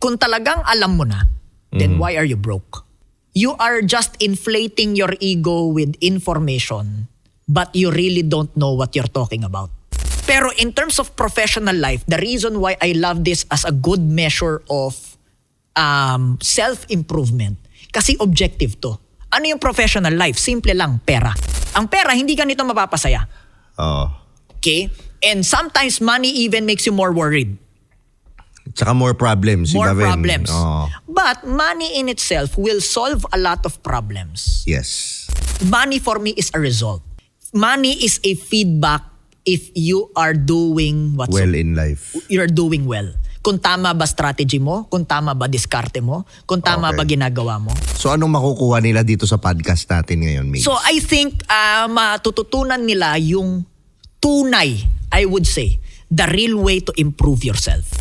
kung talagang alam mo na, then why are you broke? You are just inflating your ego with information, but you really don't know what you're talking about. Pero in terms of professional life, the reason why I love this as a good measure of self-improvement, kasi objective to. Ano yung professional life? Simple lang, pera. Ang pera, hindi ka nito mapapasaya. Okay? And sometimes money even makes you more worried. Tsaka more problems. More iba rin. problems. But money in itself will solve a lot of problems. Yes. Money for me is a result. Money is a feedback if you are doing what's Well in life. you're doing well. Kung tama ba strategy mo, kung tama ba diskarte mo, kung tama ba ginagawa mo. So anong makukuha nila dito sa podcast natin ngayon, Migs? So I think matututunan nila yung tunay, I would say, the real way to improve yourself.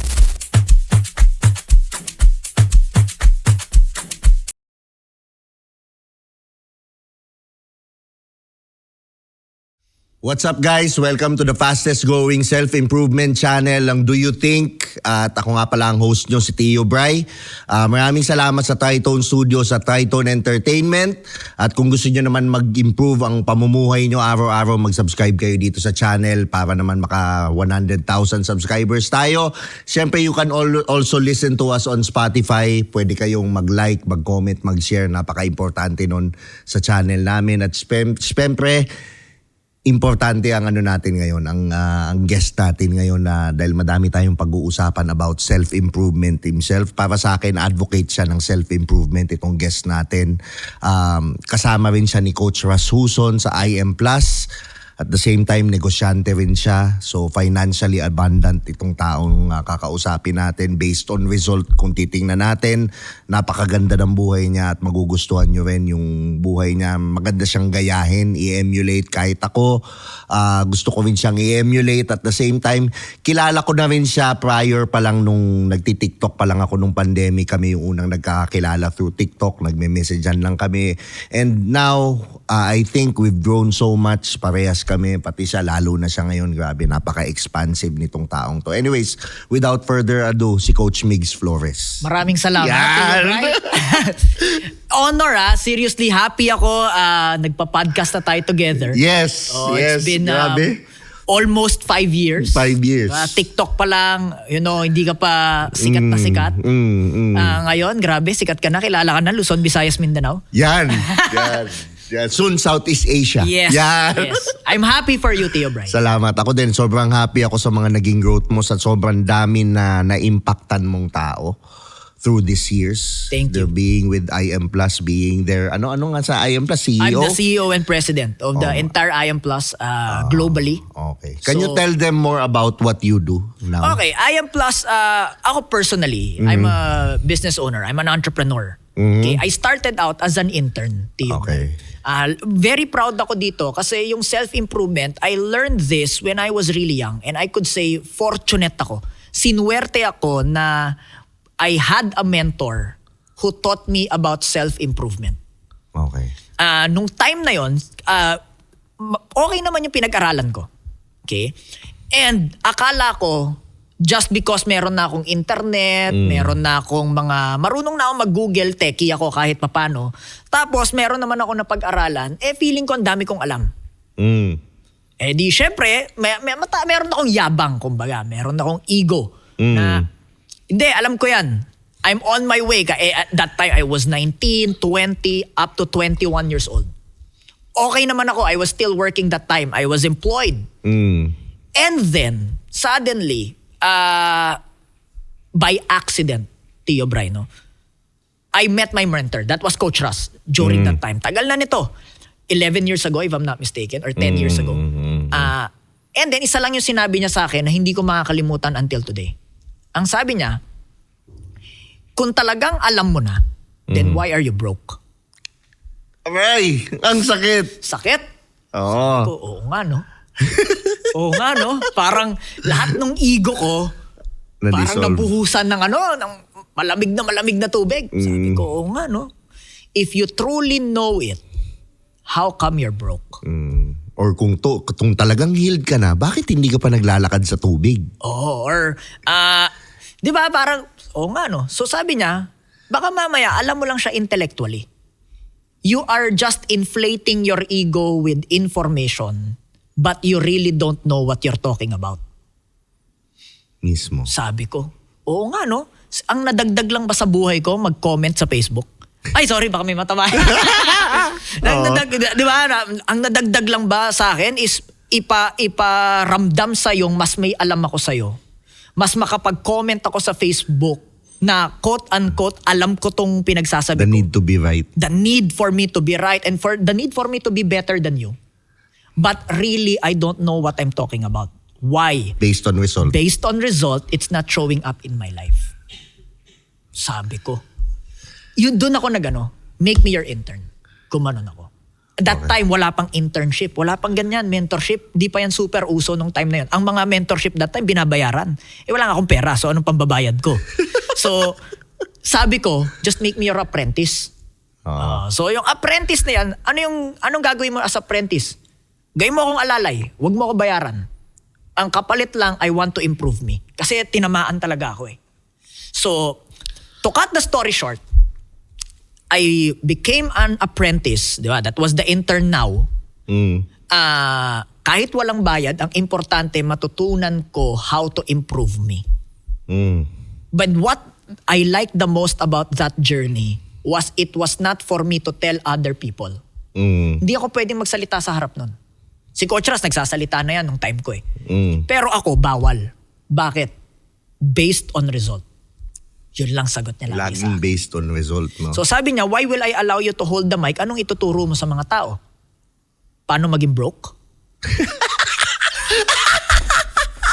What's up guys? Welcome to the fastest growing self-improvement channel ang Do You Think? At ako nga pala ang host nyo si Tio Bray. Maraming salamat sa Tritone Studios at Tritone Entertainment. At kung gusto nyo naman mag-improve ang pamumuhay nyo araw-araw, mag-subscribe kayo dito sa channel para naman maka 100,000 subscribers tayo. Siyempre you can also listen to us on Spotify. Pwede kayong mag-like, mag-comment, mag-share. Napaka-importante nun sa channel namin. At siyempre, importante ang ano natin ngayon, ang guest natin ngayon na dahil madami tayong pag-uusapan about self-improvement himself. Para sa akin, advocate siya ng self-improvement itong guest natin. Kasama rin siya ni Coach Russ Huson sa IM Plus. At the same time, negosyante rin siya. So financially abundant itong taong kakausapin natin based on result. Kung titingnan natin, napakaganda ng buhay niya at magugustuhan nyo rin yung buhay niya. Maganda siyang gayahin, i-emulate kahit ako. Gusto ko rin siyang i-emulate. At the same time, kilala ko na rin siya prior pa lang nung nagti-TikTok pa lang ako nung pandemic. Kami yung unang nagkakakilala through TikTok. Nagme-messagean lang kami. And now, I think we've grown so much. Parehas kami, pati siya, lalo na siya ngayon. Grabe, napaka-expansive nitong taong to. Anyways, without further ado, si Coach Migs Flores. Maraming salamat. Yan! Honor seriously, happy ako. Nagpa-podcast na tayo together. Yes, yes. It's been grabe. almost 5 years. 5 years. TikTok pa lang, hindi ka pa sikat na sikat. Ngayon, grabe, sikat ka na. Kilala ka na, Luzon, Visayas, Mindanao. Yan. Yan. Soon, Southeast Asia. Yes. Yan. Yes. I'm happy for you, Tio Bray. Salamat. Ako din, sobrang happy ako sa mga naging growth mo, sa sobrang dami na na-impactan mong tao through these years. Thank you. Being with IM Plus, being there. Ano nga sa IM Plus? CEO? I'm the CEO and president of the entire IM Plus globally. Okay. Can you tell them more about what you do now? Okay, IM Plus, ako personally, I'm a business owner. I'm an entrepreneur. Okay, I started out as an intern, Tio. Okay. Very proud ako dito kasi yung self-improvement, I learned this when I was really young. And I could say, fortunate ako. Sinuwerte ako na I had a mentor who taught me about self-improvement. Okay. Nung time na yon, okay naman yung pinag-aralan ko. Okay? And akala ko, just because meron na akong internet, meron na akong marunong na akong mag-Google, techie ako kahit papano. Tapos meron naman ako na pag-aralan, feeling ko ang dami kong alam. Di syempre, meron akong yabang, kumbaga. Meron akong ego na, hindi, alam ko yan. I'm on my way. At that time, I was 19, 20, up to 21 years old. Okay naman ako. I was still working that time. I was employed. And then, suddenly, by accident, Tio Bray, I met my mentor. That was Coach Russ during that time. Tagal na nito. 11 years ago, if I'm not mistaken, or 10 years ago. And then, isa lang yung sinabi niya sa akin na hindi ko makakalimutan until today. Ang sabi niya, kung talagang alam mo na, then why are you broke? Aray, ang sakit. Sakit? Oo. Oo nga, no? Oo nga, no? Parang lahat ng ego ko, parang nabuhusan ng ng malamig na tubig. Sabi ko, oo nga, no? If you truly know it, how come you're broke? Or kung talagang healed ka na, bakit hindi ka pa naglalakad sa tubig? Or, di ba parang, oo nga no. So sabi niya, baka mamaya alam mo lang siya intellectually. You are just inflating your ego with information, but you really don't know what you're talking about. Mismo. Sabi ko, oo nga no. Ang nadagdag lang ba sa buhay ko, mag-comment sa Facebook? Ay, sorry, baka may matama. Di ba, ang nadagdag lang ba sa akin is iparamdam sa'yong mas may alam ako sa'yo. Mas makapag-comment ako sa Facebook na quote-unquote, alam ko tong pinagsasabi The ko. need to be right. The need for me to be right and for the need for me to be better than you. But really, I don't know what I'm talking about. Why? Based on result. Based on result, it's not showing up in my life. Sabi ko. Yun, doon ako make me your intern. Gumanon ako. That time, wala pang internship. Wala pang ganyan, mentorship. Di pa yan super uso nung time na yun. Ang mga mentorship that time, binabayaran. Wala nga akong pera, so anong pambabayad ko? So, sabi ko, just make me your apprentice. So, yung apprentice na yan, anong gagawin mo as apprentice? Gawin mo akong alalay. Huwag mo ako bayaran. Ang kapalit lang, I want to improve me. Kasi tinamaan talaga ako eh. So, to cut the story short, I became an apprentice, di ba? That was the intern now. Kahit walang bayad, ang importante, matutunan ko how to improve me. But what I liked the most about that journey was it was not for me to tell other people. Hindi ako pwedeng magsalita sa harap nun. Si Coach Ras, nagsasalita na yan nung time ko eh. Pero ako, bawal. Bakit? Based on result. Yun lang sagot niya lagi sa Laging akin. based on result, no? So sabi niya, why will I allow you to hold the mic? Anong ituturo mo sa mga tao? Paano maging broke?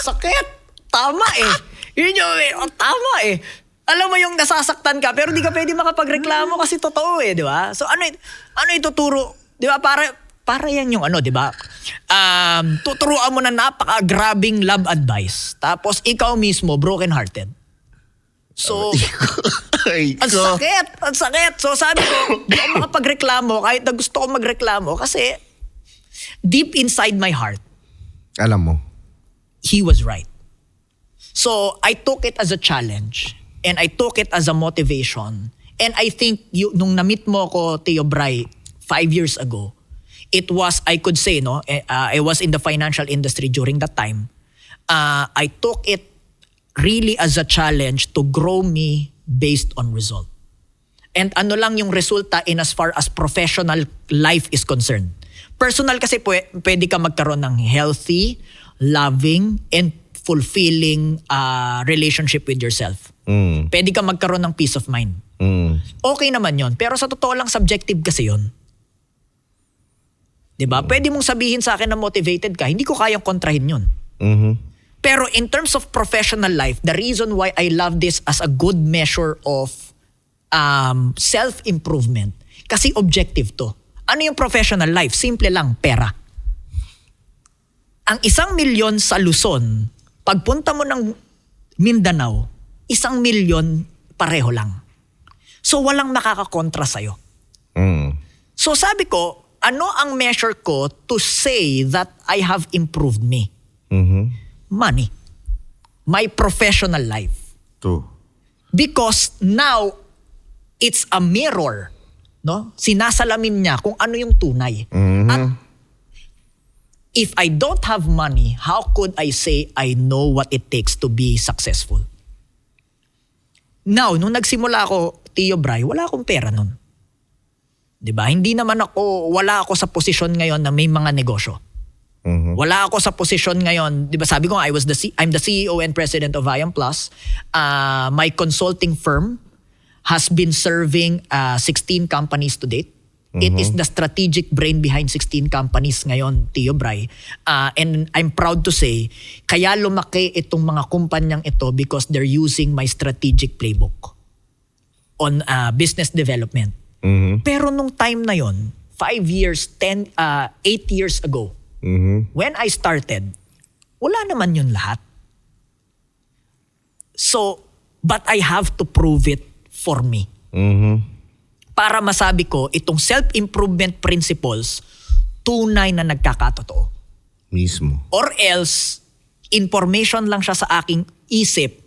Sakit! Tama eh. Yun yung, tama eh. Alam mo yung nasasaktan ka, pero di ka pwede makapagreklamo kasi totoo eh, di ba? So ano ituturo? Di ba? Para yan yung di ba? Tuturuan mo na napaka-grabbing love advice. Tapos ikaw mismo, broken-hearted. So, ang sakit. So sabi ko, di ako makapagreklamo kahit na gusto ko magreklamo kasi deep inside my heart, alam mo, he was right. So I took it as a challenge and I took it as a motivation. And I think nung na-meet mo ko, Tio Bray, 5 years ago, it was, I could say, I was in the financial industry during that time. I took it really as a challenge to grow me based on result. And ano lang yung resulta in as far as professional life is concerned. Personal kasi pwede ka magkaroon ng healthy, loving, and fulfilling relationship with yourself. Pwede ka magkaroon ng peace of mind. Okay naman yon. Pero sa totoo lang, subjective kasi yon. Diba? Pwede mong sabihin sa akin na motivated ka, hindi ko kayang kontrahin yun. Pero in terms of professional life, the reason why I love this as a good measure of self-improvement, kasi objective to. Ano yung professional life? Simple lang, pera. Ang 1 milyon sa Luzon, pagpunta mo ng Mindanao, 1 milyon pareho lang. So walang makakakontra sa'yo. So sabi ko, ano ang measure ko to say that I have improved me? Money. My professional life. True. Because now, it's a mirror. No? Sinasalamin niya kung ano yung tunay. At if I don't have money, how could I say I know what it takes to be successful? Now, nung nagsimula ako, Tio Bray, wala akong pera nun. Diba? Wala ako sa posisyon ngayon na may mga negosyo. Wala ako sa posisyon ngayon, 'di ba? Sabi ko, I'm the CEO and president of Viam Plus. My consulting firm has been serving 16 companies to date. It is the strategic brain behind 16 companies ngayon, Tio Bray. And I'm proud to say, kaya lumaki itong mga kumpanyang ito because they're using my strategic playbook on business development. Pero nung time na yon, 8 years ago, when I started, wala naman yun lahat. So, but I have to prove it for me. Para masabi ko, itong self-improvement principles, tunay na nagkakatotoo. Mismo. Or else, information lang siya sa aking isip,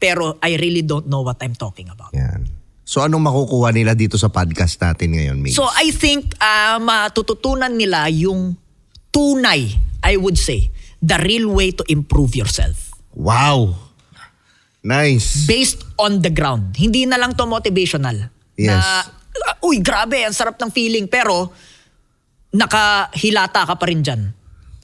pero I really don't know what I'm talking about. Yan. So anong makukuha nila dito sa podcast natin ngayon, Migs? So I think matututunan nila yung tunay, I would say, the real way to improve yourself. Wow! Nice! Based on the ground. Hindi na lang to motivational. Yes. Na, uy, grabe, ang sarap ng feeling. Pero, nakahilata ka pa rin dyan.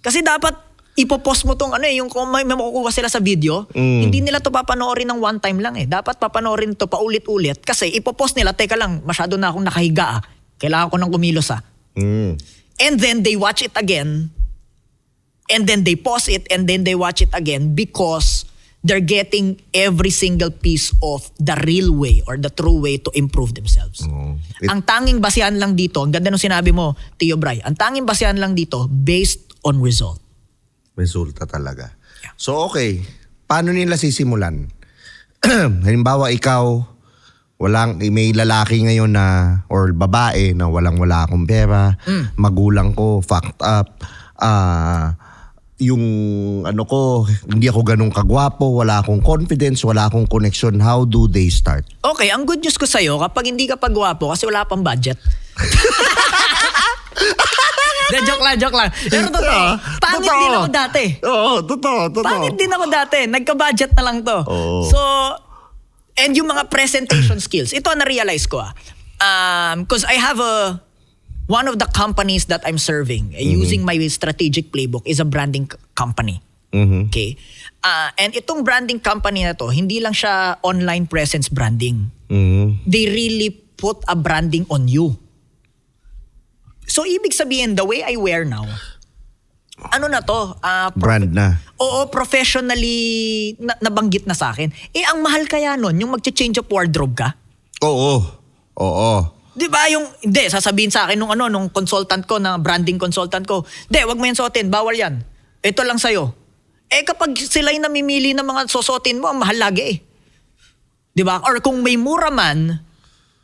Kasi dapat, ipopost mo tong yung kung may makukuha sila sa video, hindi nila to papanoorin ng one time lang eh. Dapat papanoorin to paulit-ulit. Kasi ipopost nila, teka lang, masyado na akong nakahiga Kailangan ko ng kumilos And then they watch it again. And then they pause it and then they watch it again because they're getting every single piece of the real way or the true way to improve themselves. Ang tanging basehan lang dito, ang ganda nung sinabi mo, Tio Bray, ang tanging basehan lang dito based on result. Resulta talaga. Yeah. So okay, paano nila sisimulan? Halimbawa ikaw, may lalaki ngayon na, or babae na wala akong pera, magulang ko, fucked up, yung hindi ako ganun kagwapo, wala akong confidence, wala akong connection, how do they start? Okay, ang good news ko sa'yo, kapag hindi ka pagwapo kasi wala pang budget. Joke lang. Pero totoo, pangit din ako dati. Oo, totoo. Pangit din ako dati, nagka-budget na lang to. Oo. So, and yung mga presentation skills, ito na-realize ko because I have one of the companies that I'm serving using my strategic playbook is a branding company. Okay? And itong branding company na to, hindi lang siya online presence branding. They really put a branding on you. So, ibig sabihin, the way I wear now, na to? Brand na. Oo, professionally nabanggit na sa akin. Ang mahal kaya nun, yung mag-change of wardrobe ka? Oo. Di ba hindi, sasabihin sa akin nung consultant ko, na branding consultant ko, wag mo yan suotin, bawal yan. Ito lang sa'yo. Kapag sila'y namimili ng mga susuotin mo, ang mahal lagi Di ba? Or kung may mura man,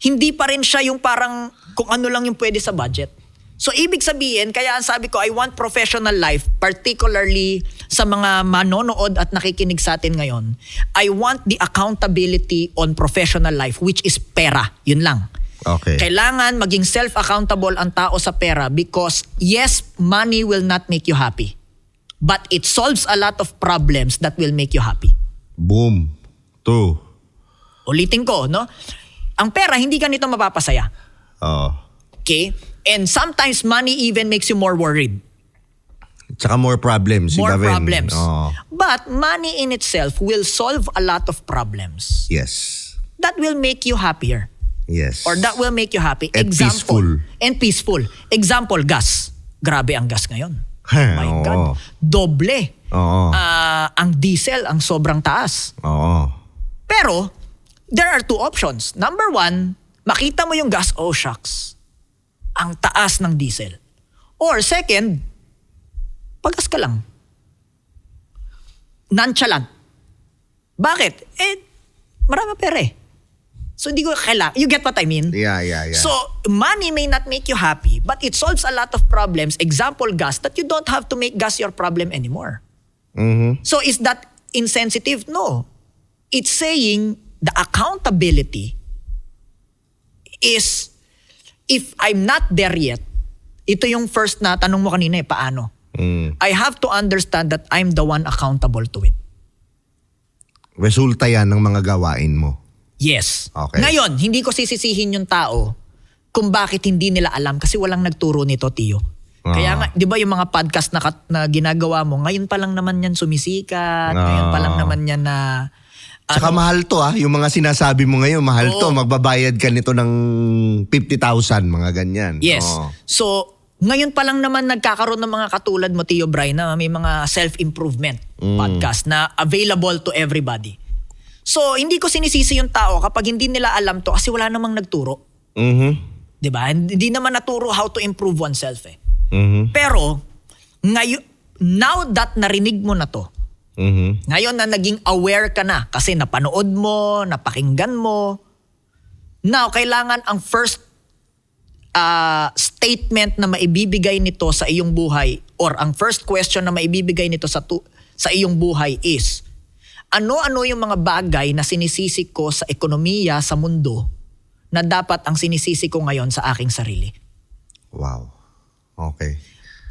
hindi pa rin siya yung parang kung ano lang yung pwede sa budget. So, ibig sabihin, kaya ang sabi ko, I want professional life, particularly sa mga manonood at nakikinig sa atin ngayon. I want the accountability on professional life, which is pera. Yun lang. Okay. Kailangan maging self-accountable ang tao sa pera because, yes, money will not make you happy. But it solves a lot of problems that will make you happy. Boom. 2. Ulitin ko, no? Ang pera, hindi ka nito mapapasaya. Okay? And sometimes money even makes you more worried. Tsaka more problems. More iba rin. problems. But money in itself will solve a lot of problems. Yes. That will make you happier. Yes. Or that will make you happy. And peaceful. And peaceful. Example, gas. Grabe ang gas ngayon. My God. Doble. Ang diesel, ang sobrang taas. Pero, there are two options. Number one, makita mo yung gas, oh shucks. Ang taas ng diesel. Or second, pagas ka lang. Nonchalant. Bakit? Marami pera So hindi ko kailangan. You get what I mean? Yeah. So money may not make you happy, but it solves a lot of problems. Example, gas, that you don't have to make gas your problem anymore. So is that insensitive? No. It's saying the accountability is, if I'm not there yet, ito yung first na tanong mo kanina paano? I have to understand that I'm the one accountable to it. Resulta yan ng mga gawain mo. Yes. Okay. Ngayon, hindi ko sisisihin yung tao kung bakit hindi nila alam kasi walang nagturo nito, Tio. Kaya nga, di ba yung mga podcast na ginagawa mo, ngayon pa lang naman yan sumisikat, ngayon pa lang naman yan na... Tsaka mahal to yung mga sinasabi mo ngayon, mahal to, magbabayad ka nito ng 50,000, mga ganyan. Yes. So, ngayon pa lang naman nagkakaroon ng mga katulad mo, Tio Bray, na may mga self-improvement podcast na available to everybody. So, hindi ko sinisisi yung tao kapag hindi nila alam to kasi wala namang nagturo. Diba? Hindi naman naturo how to improve oneself Pero, ngayon, now that narinig mo na to, ngayon na naging aware ka na kasi napanood mo, napakinggan mo, now, kailangan ang first statement na maibibigay nito sa iyong buhay or ang first question na maibibigay nito sa iyong buhay is, ano-ano yung mga bagay na sinisisi ko sa ekonomiya, sa mundo, na dapat ang sinisisi ko ngayon sa aking sarili. Wow. Okay.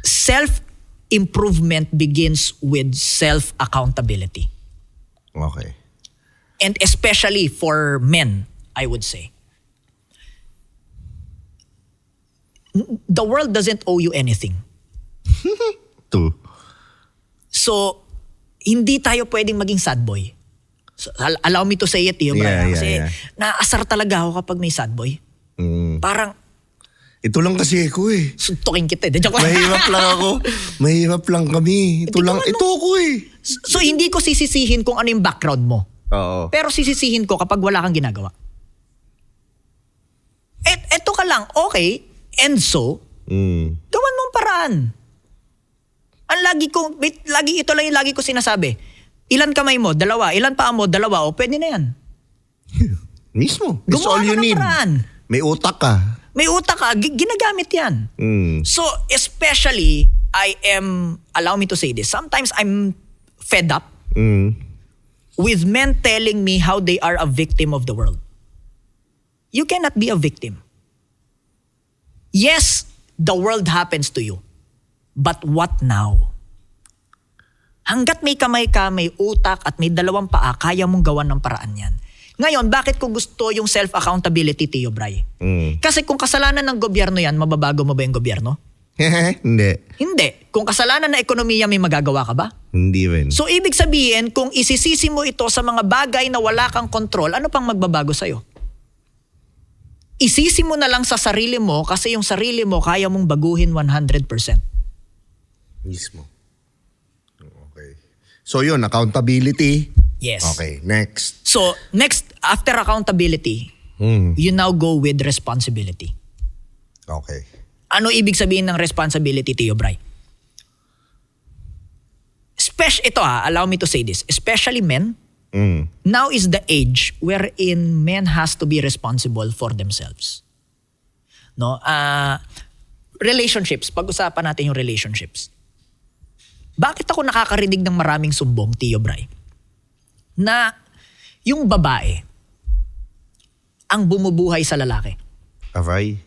Self-improvement begins with self-accountability. Okay. And especially for men, I would say. The world doesn't owe you anything. Two. So, hindi tayo pwedeng maging sad boy. So, allow me to say it, Tio Brian. Kasi naasar talaga ako kapag may sad boy. Parang, ito lang kasi ako eh. suntukin kita. Joke lang. Mahirap lang ako. Mahirap lang kami. Ito lang. Ito ako eh. So, hindi ko sisisihin kung ano yung background mo. Oo. Pero sisisihin ko kapag wala kang ginagawa. Eto ka lang, okay. And so, gawan mong paraan. Ang ito lang yung lagi ko sinasabi. Ilan kamay mo? 2. Ilan paa mo? 2. O, pwede na yan. Mismo. It's Gumawa all you ka ng need. paraan. May utak ka. May utak ka, ginagamit yan. So, especially, allow me to say this, sometimes I'm fed up with men telling me how they are a victim of the world. You cannot be a victim. Yes, the world happens to you. But what now? Hanggat may kamay ka, may utak, at may 2 paa, kaya mong gawan ng paraan yan. Ngayon, bakit ko gusto yung self-accountability, Tio Bray? Kasi kung kasalanan ng gobyerno yan, mababago mo ba yung gobyerno? Hindi. Hindi. Kung kasalanan ng ekonomiya, may magagawa ka ba? Hindi rin. So, ibig sabihin, kung isisisi mo ito sa mga bagay na wala kang kontrol, ano pang magbabago sa'yo? Isisi mo na lang sa sarili mo kasi yung sarili mo kaya mong baguhin 100%. Mismo. Okay. So yun, accountability. Yes. Okay, next. So, next, after accountability, you now go with responsibility. Okay. Ano ibig sabihin ng responsibility, Tio Bray? Allow me to say this. Especially men, now is the age wherein men has to be responsible for themselves. No? Relationships. Pag-usapan natin yung relationships. Bakit ako nakakarinig ng maraming sumbong, Tio Bray? Na yung babae ang bumubuhay sa lalaki. Aray.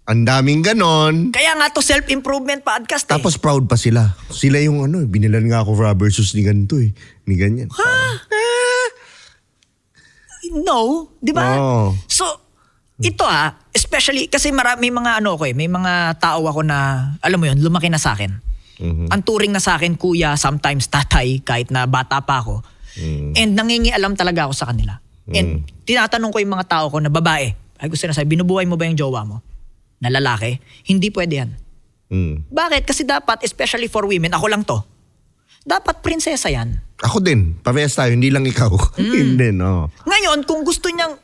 Ang daming ganon. Kaya nga to self-improvement podcast Tapos proud pa sila. Sila yung binilan nga ako rubber shoes ni ganito eh. Ni ganyan. No, di ba? Oh. So, ito especially kasi may mga may mga tao ako na, alam mo yun, lumaki na sa akin. Ang turing na sa akin, kuya, sometimes tatay, kahit na bata pa ako. And nangingialam talaga ako sa kanila. And tinatanong ko yung mga tao ko na babae, ay gusto na sabi, binubuhay mo ba yung jowa mo? Na lalaki? Hindi pwede yan. Bakit? Kasi dapat, especially for women, ako lang to, dapat prinsesa yan. Ako din. Parehas tayo. Hindi lang ikaw. Hindi, no. Ngayon, kung gusto niyang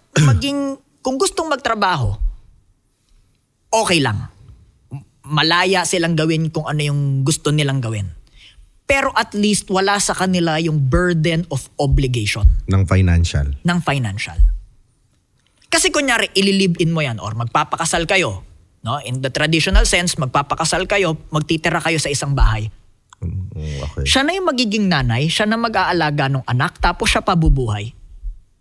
kung gustong magtrabaho, okay lang. Malaya silang gawin kung ano yung gusto nilang gawin. Pero at least wala sa kanila yung burden of obligation. Ng financial. Kasi kunyari, ililive-in mo yan or magpapakasal kayo. No? In the traditional sense, magpapakasal kayo, magtitira kayo sa isang bahay. Okay. Siya na yung magiging nanay, siya na mag-aalaga ng anak, tapos siya pabubuhay.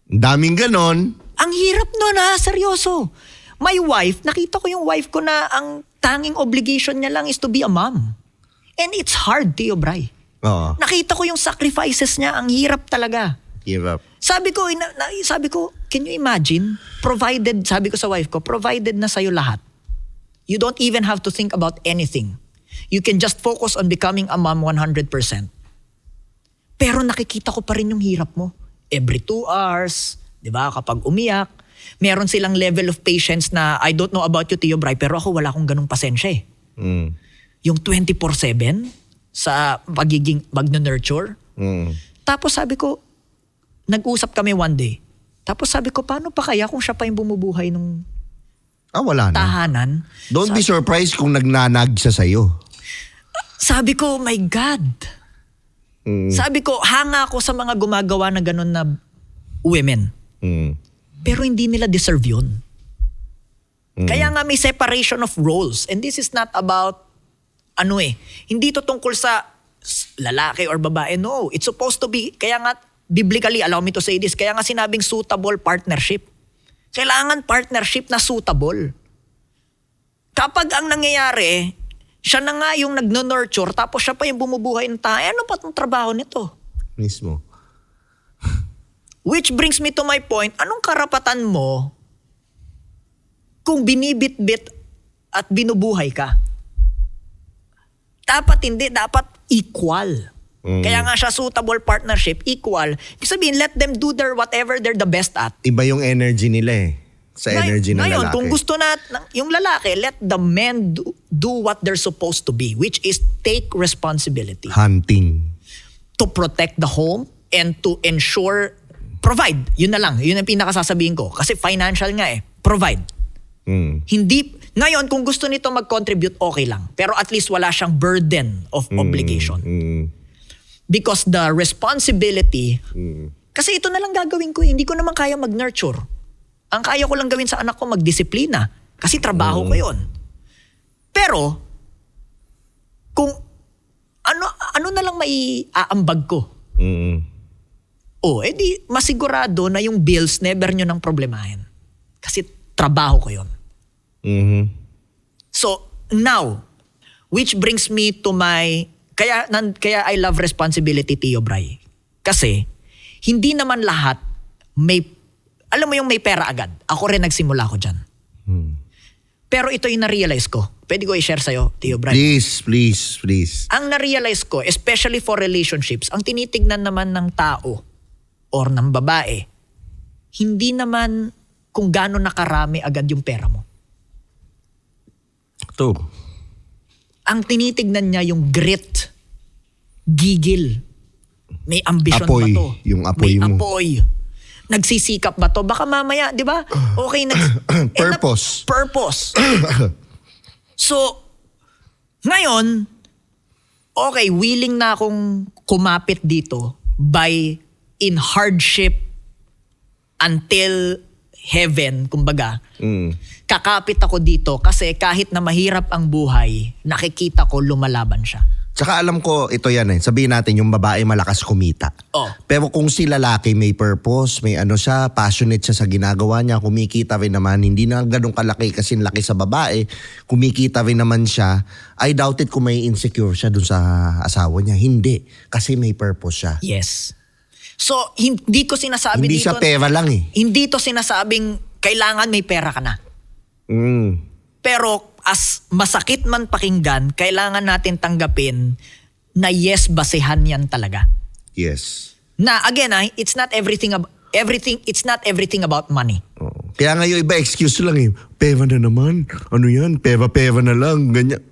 Daming ganon. Ang hirap nun seryoso. My wife, nakita ko yung wife ko na ang tanging obligation niya lang is to be a mom. And it's hard, Tio Bray. Oo. Nakita ko yung sacrifices niya, ang hirap talaga. Give up. Sabi ko, can you imagine? Sabi ko sa wife ko, provided na sa'yo lahat. You don't even have to think about anything. You can just focus on becoming a mom 100%. Pero nakikita ko pa rin yung hirap mo. Every 2 hours, di ba, kapag umiyak, meron silang level of patience na I don't know about you, Tio Bray, pero ako wala akong ganung pasensya eh. Yung 24/7 sa pagiging mag-nurture. Tapos sabi ko, nag-usap kami one day. Tapos sabi ko, paano pa kaya kung siya pa yung bumubuhay nung wala na. tahanan? Don't be surprised kung nagnanag siya sa'yo. Sabi ko, my God. Sabi ko, hanga ako sa mga gumagawa na ganun na women. Pero hindi nila deserve yun. Kaya nga may separation of roles. And this is not about, hindi to tungkol sa lalaki or babae. No, it's supposed to be, kaya nga, biblically, allow me to say this, kaya nga sinabing suitable partnership. Kailangan partnership na suitable. Kapag ang nangyayari, siya na nga yung nag-nurture, tapos siya pa yung bumubuhay ng tayo, ano pa itong trabaho nito? Mismo. Which brings me to my point, anong karapatan mo kung binibit-bit at binubuhay ka? Dapat hindi, dapat equal. Kaya nga siya suitable partnership, equal. Ibig sabihin, let them do their whatever they're the best at. Iba yung energy nila eh. Sa energy ng Ngayon, lalaki. kung gusto na yung lalaki, let the men do what they're supposed to be, which is take responsibility Hunting. to protect the home and to ensure, provide. Yun na lang. Yun ang pinakasasabihin ko. Kasi financial nga eh. Provide. Hindi, ngayon, kung gusto nito mag-contribute, okay lang. Pero at least wala siyang burden of obligation. Because the responsibility, kasi ito na lang gagawin ko. Hindi ko naman kaya mag-nurture. Ang kaya ko lang gawin sa anak ko, magdisiplina. Kasi trabaho ko yun. Pero, kung ano na lang may aambag ko. Edi masigurado na yung bills never nyo nang problemahin. Kasi trabaho ko yun. So, now, which brings me to my, kaya I love responsibility, Tio Bray. Kasi, hindi naman lahat may, alam mo yung may pera agad. Ako rin nagsimula ko dyan. Pero ito yung na-realize ko. Pwede ko i-share sa'yo, Tio Bray. Please. Ang na-realize ko, especially for relationships, ang tinitignan naman ng tao or ng babae, hindi naman kung gaano nakarami agad yung pera mo. Ito. Ang tinitignan niya yung grit, gigil, may ambition Apoy, ba to? yung apoy may mo. apoy. Nagsisikap ba to? Baka mamaya, di ba? Okay, Purpose. Purpose. So, ngayon, okay, willing na akong kumapit dito by in hardship until heaven, kumbaga. Kakapit ako dito kasi kahit na mahirap ang buhay, nakikita ko lumalaban siya. Tsaka alam ko, ito yan eh. Sabihin natin, yung babae malakas kumita. Oh. Pero kung si lalaki may purpose, may ano siya, passionate siya sa ginagawa niya, kumikita rin naman, hindi na ganun kalaki kasi laki sa babae, kumikita rin naman siya, I doubt it kung may insecure siya dun sa asawa niya. Hindi. Kasi may purpose siya. Yes. So, hindi ko sinasabi Hindi dito. siya pera lang eh. Hindi to sinasabing kailangan may pera ka na. Pero as masakit man pakinggan, kailangan natin tanggapin na yes, basehan yan talaga. Yes. Na again, it's not everything about money. Kaya nga yung iba excuse lang eh. Pera na naman. Ano yan? Pera na lang. Ganyan.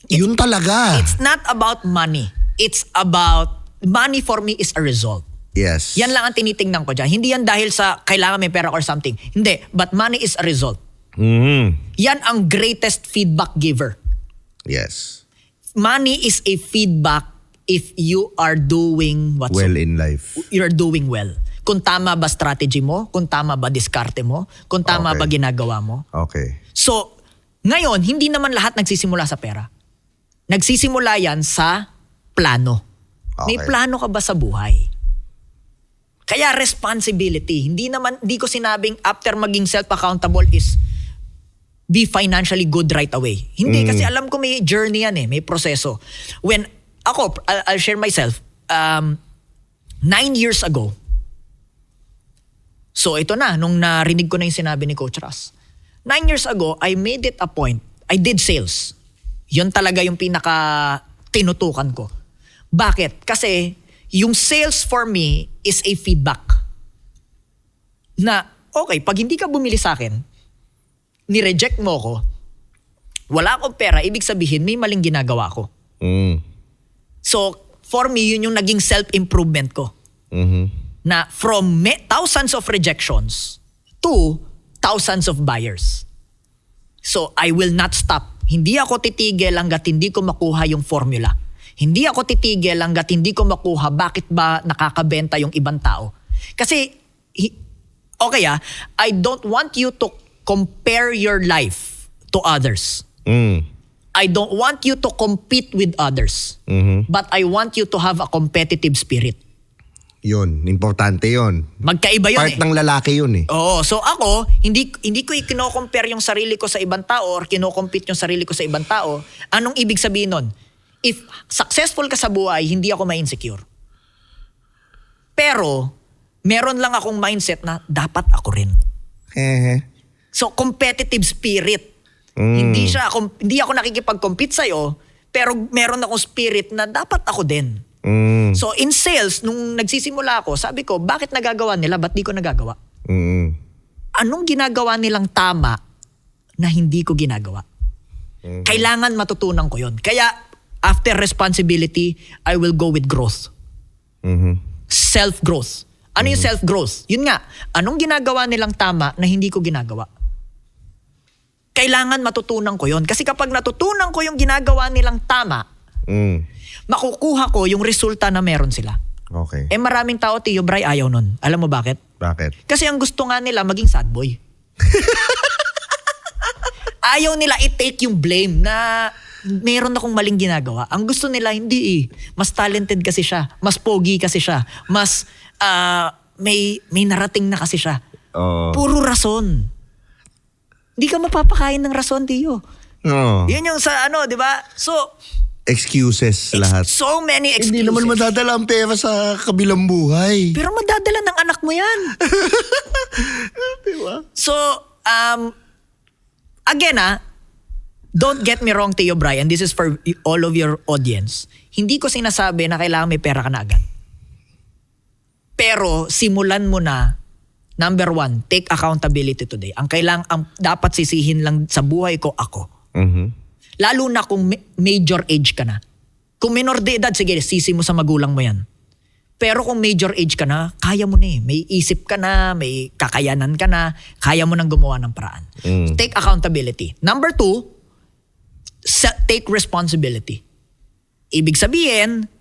Yun talaga. It's not about money. It's about, money for me is a result. Yes. Yan lang ang tinitingnan ko dyan. Hindi yan dahil sa kailangan may pera or something. Hindi. But money is a result. Yan ang greatest feedback giver. Yes. Money is a feedback if you are doing what's Well in life. you're doing well. Kung tama ba strategy mo, kung tama ba diskarte mo, kung tama Okay. ba ginagawa mo. Okay. So, ngayon, hindi naman lahat nagsisimula sa pera. Nagsisimula yan sa plano. May Okay. plano ka ba sa buhay? Kaya responsibility. Hindi ko sinabing after maging self-accountable is be financially good right away. Hindi, kasi alam ko may journey yan eh, may proseso. When ako, I'll share myself, 9 years ago, so ito na, nung narinig ko na yung sinabi ni Coach Ras. 9 years ago, I made it a point, I did sales. Yun talaga yung pinaka tinutukan ko. Bakit? Kasi yung sales for me is a feedback. Na, okay, pag hindi ka bumili sa akin, ni-reject mo ko, wala akong pera, ibig sabihin may maling ginagawa ko. So, for me, yun yung naging self-improvement ko. Na from thousands of rejections to thousands of buyers. So, I will not stop. Hindi ako titigil hanggat hindi ko makuha yung formula. Hindi ako titigil hanggat hindi ko makuha bakit ba nakakabenta yung ibang tao. Kasi, okay I don't want you to compare your life to others. I don't want you to compete with others. But I want you to have a competitive spirit. Yun, importante yun. Magkaiba yun Part ng lalaki yun eh. Oo, so ako, hindi ko kino-compare yung sarili ko sa ibang tao or kino-compete yung sarili ko sa ibang tao. Anong ibig sabihin nun? If successful ka sa buhay, hindi ako ma-insecure. Pero, meron lang akong mindset na dapat ako rin. So, competitive spirit. Hindi ako nakikipag-compete sa'yo, pero meron akong spirit na dapat ako din. So, in sales, nung nagsisimula ako, sabi ko, bakit nagagawa nila? Ba't di ko nagagawa? Anong ginagawa nilang tama na hindi ko ginagawa? Kailangan matutunan ko yun. Kaya, after responsibility, I will go with growth. Self-growth. Ano yung self-growth? Yun nga, anong ginagawa nilang tama na hindi ko ginagawa? Kailangan matutunan ko yun. Kasi kapag natutunan ko yung ginagawa nilang tama, makukuha ko yung resulta na meron sila. Okay. Maraming tao, Tio Bray, ayaw nun. Alam mo bakit? Bakit? Kasi ang gusto nga nila maging sad boy. Ayaw nila i-take yung blame na meron akong maling ginagawa. Ang gusto nila, hindi eh. Mas talented kasi siya. Mas pogi kasi siya. Mas may narating na kasi siya. Puro rason. Hindi ka mapapakain ng rason, Tio. Yun yung sa di ba? So, excuses lahat. So many excuses. Hindi naman madadala ang pera sa kabilang buhay. Pero madadala ng anak mo yan. Diba? So, again don't get me wrong, Tio Brian, this is for all of your audience. Hindi ko sinasabi na kailangan may pera ka na agad. Pero simulan mo na, number 1, take accountability today. Ang dapat sisihin lang sa buhay ko, ako. Lalo na kung major age ka na. Kung minor de edad, sige, sisi mo sa magulang mo yan. Pero kung major age ka na, kaya mo na eh. May isip ka na, may kakayanan ka na, kaya mo nang gumawa ng paraan. Take accountability. Number 2, take responsibility. Ibig sabihin,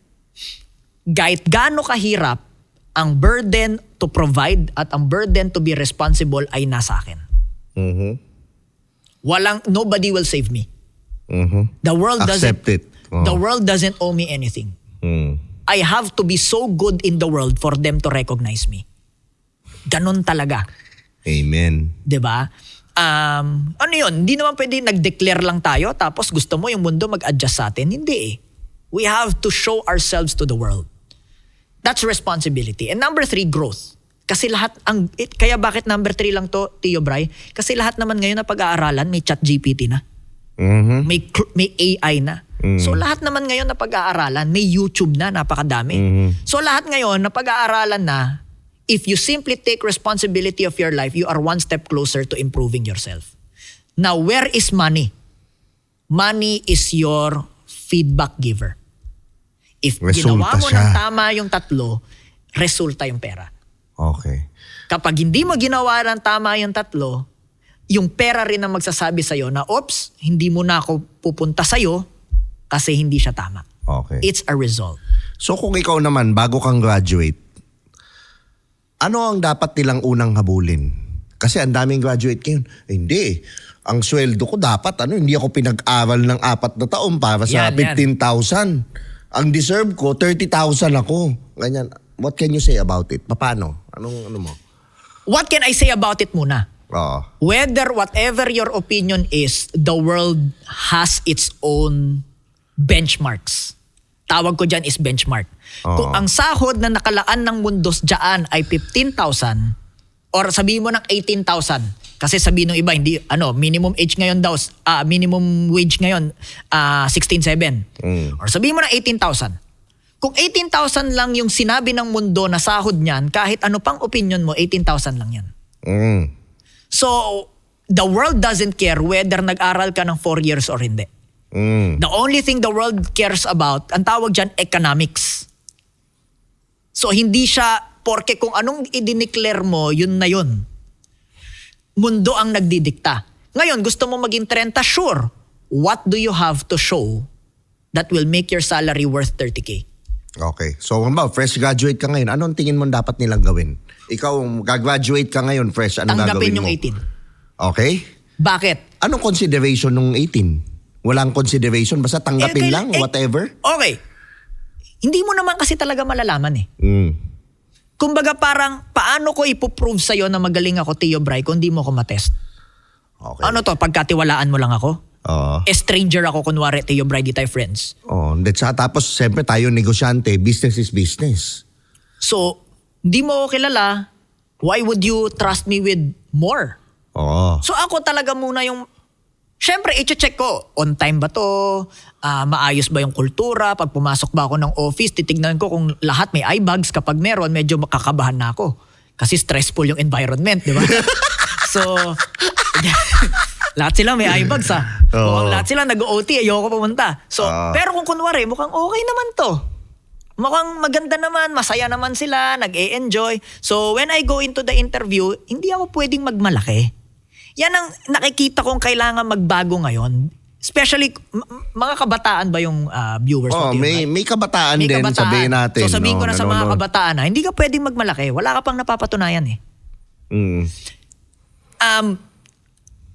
kahit gaano kahirap, ang burden to provide at ang burden to be responsible ay nasa akin. Nobody will save me. The world Accept it. The world doesn't owe me anything. I have to be so good in the world for them to recognize me. Ganon talaga. Amen. 'Di ba? Ano yun? Hindi naman pwede nag-declare lang tayo tapos gusto mo yung mundo mag-adjust sa atin. Hindi eh. We have to show ourselves to the world. That's responsibility. And number 3, growth. Kasi kaya bakit number 3 lang to, Tio Bray? Kasi lahat naman ngayon na pag-aaralan, may ChatGPT na. May AI na. So lahat naman ngayon na pag-aaralan, may YouTube na, napakadami. So lahat ngayon na pag-aaralan na, if you simply take responsibility of your life, you are one step closer to improving yourself. Now, where is money? Money is your feedback giver. If ginawa mo ng tama yung 3, resulta yung pera. Okay. Kapag hindi mo ginawa ng tama yung 3, yung pera rin ang magsasabi sa'yo na, oops, hindi mo na ako pupunta sa'yo kasi hindi siya tama. Okay. It's a result. So kung ikaw naman, bago kang graduate, ano ang dapat nilang unang habulin? Kasi ang daming graduate ngayon. Hindi. Ang sweldo ko dapat, hindi ako pinag-aral ng 4 na taon para sa 15,000. Ang deserve ko, 30,000 ako. Ganyan. What can you say about it? Paano? Ano mo? What can I say about it muna? Whatever your opinion is, the world has its own benchmarks. Tawag ko dyan is benchmark. Kung ang sahod na nakalaan ng mundos dyan ay 15,000 or sabihin mo ng 18,000, kasi sabihin ng iba, hindi, minimum age ngayon daw, minimum wage ngayon, 16,700. Or sabihin mo ng 18,000. Kung 18,000 lang yung sinabi ng mundo na sahod niyan, kahit ano pang opinion mo, 18,000 lang yan. So, the world doesn't care whether nag-aral ka ng 4 years or hindi. The only thing the world cares about, ang tawag dyan, economics. So, hindi siya, porke kung anong i-declare mo, yun na yun. Mundo ang nagdidikta. Ngayon, gusto mo maging 30, sure. What do you have to show that will make your salary worth 30K? Okay. So, fresh graduate ka ngayon, anong tingin mo dapat nilang gawin? Ikaw, gagraduate ka ngayon, fresh, anong gagawin mo? Tanggapin yung 18. Okay. Bakit? Anong consideration ng 18? Walang consideration, basta tanggapin lang, Eh, whatever. Okay. Hindi mo naman kasi talaga malalaman eh. Mm. Kumbaga parang, paano ko ipoprove sa'yo na magaling ako, Tio Bry, kung di mo ko matest? Okay. Ano to, pagkatiwalaan mo lang ako? Oo. Stranger ako, kunwari, Tio Bry, di tayo friends. Oh, tapos siyempre tayo negosyante, business is business. So, di mo ako kilala, why would you trust me with more? Oo. So ako talaga muna yung, syempre, i-check ko, on time ba to? Maayos ba yung kultura? Pag pumasok ba ako ng office, titignan ko kung lahat may eye bags. Kapag meron, medyo makakabahan na ako. Kasi stressful yung environment, di ba? So, lahat sila may eye bags ha. Kung lahat sila nag-OT, ayoko pumunta. So, pero kung kunwari, mukhang okay naman to. Mukhang maganda naman, masaya naman sila, nag-e-enjoy. So, when I go into the interview, hindi ako pwedeng magmalaki. Yan ang nakikita kong kailangan magbago ngayon. Especially, mga kabataan ba yung viewers mo? May kabataan May din, kabataan. sabihin natin. So sabihin ko na sa mga nanonood. kabataan na, hindi ka pwedeng magmalaki. Wala ka pang napapatunayan eh. Mm.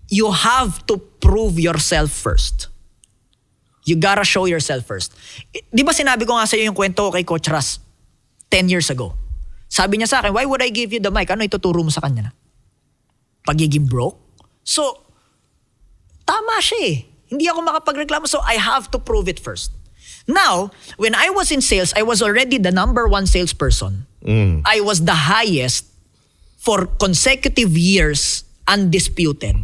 You have to prove yourself first. You gotta show yourself first. Di ba sinabi ko nga sa'yo yung kwento ko kay Coach Ras 10 years ago? Sabi niya sa akin, why would I give you the mic? Ano ituturo mo sa kanya na? Pagiging broke? So, tama siya eh. Hindi ako makapagreklamo, so I have to prove it first. Now, when I was in sales, I was already the number 1 salesperson. I was the highest for consecutive years, undisputed.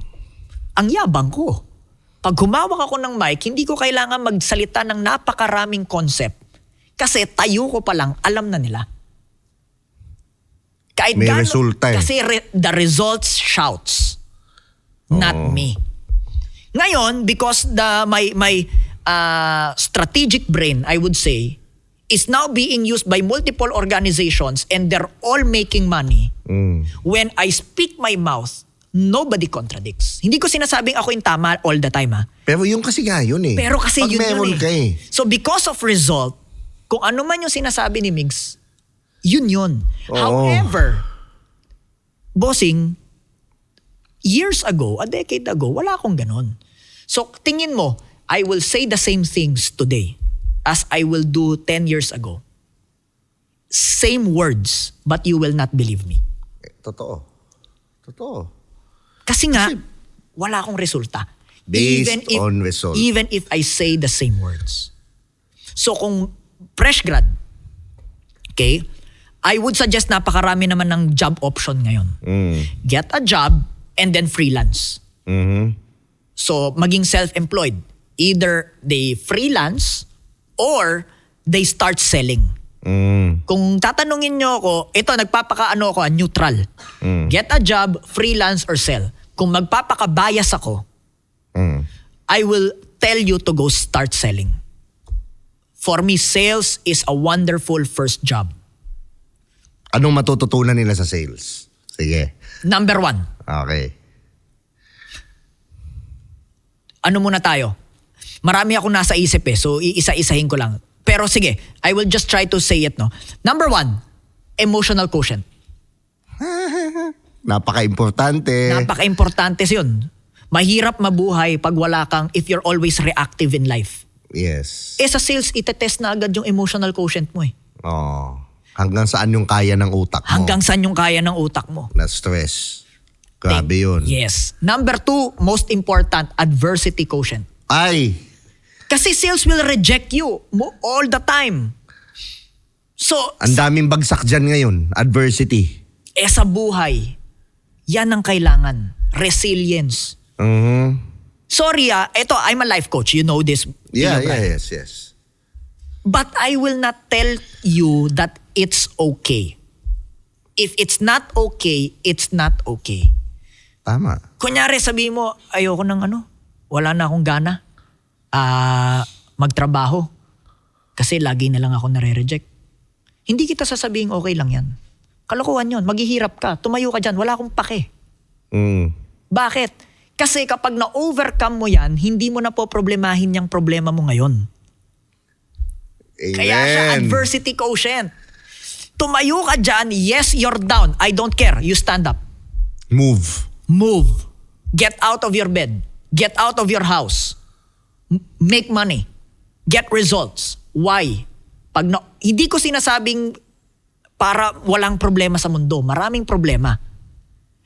Ang yabang ko. Pag humawak ako ng mic, hindi ko kailangan magsalita ng napakaraming concept. Kasi tayo ko pa lang, alam na nila. Kahit May resulta eh. Kasi the results shouts. Not me. Ngayon, because my strategic brain, I would say, is now being used by multiple organizations and they're all making money. When I speak my mouth, nobody contradicts. Hindi ko sinasabing ako yung tama all the time ha. Pero yung kasi nga yun eh. Pero kasi pag yun meron eh. ka eh. So because of result, kung ano man yung sinasabi ni Migs, yun. Oo. However, bossing, years ago, a decade ago, wala akong ganon. So tingin mo, I will say the same things today as I will do 10 years ago. Same words, but you will not believe me. Totoo. Kasi nga, wala akong resulta. Based on result. Even if I say the same words. So kung fresh grad, okay, I would suggest napakarami naman ng job option ngayon. Get a job and then freelance. So maging self-employed. Either they freelance or they start selling. Kung tatanungin nyo ako, ito nagpapakaano ako, neutral. Get a job, freelance or sell. Kung magpapakabayas ako, I will tell you to go start selling. For me, sales is a wonderful first job. Anong matututunan nila sa sales? Sige. Number 1. Okay. Ano muna tayo? Marami akong nasa isip eh, so iisa-isahin ko lang. Pero sige, I will just try to say it, no? Number 1, emotional quotient. Napaka-importante. Napaka-importante yun. Mahirap mabuhay pag wala kang, if you're always reactive in life. Yes. Sa sales, itetest na agad yung emotional quotient mo eh. Oh. Hanggang saan yung kaya ng utak mo? Hanggang saan yung kaya ng utak mo. Na stress. Grabe yun. Yes. Number 2, most important, adversity quotient. Ay! Kasi sales will reject you all the time. So, Ang daming bagsak dyan ngayon. Adversity. sa buhay, yan ang kailangan. Resilience. Sorry ito, I'm a life coach. You know this. Yeah, Tio Bry. yes. But I will not tell you that it's okay. If it's not okay, it's not okay. Tama. Kunyari, sabi mo, ayoko ng wala na akong gana magtrabaho. Kasi lagi na lang ako nare-reject. Hindi kita sasabing okay lang yan. Kalokohan yun. Maghihirap ka. Tumayo ka dyan. Wala akong pake. Bakit? Kasi kapag na-overcome mo yan, hindi mo na po problemahin yung problema mo ngayon. Amen. Kaya siya adversity quotient. Tumayo ka dyan, yes, you're down. I don't care. You stand up. Move. Move. Get out of your bed. Get out of your house. Make money. Get results. Why? Hindi ko sinasabing para walang problema sa mundo. Maraming problema.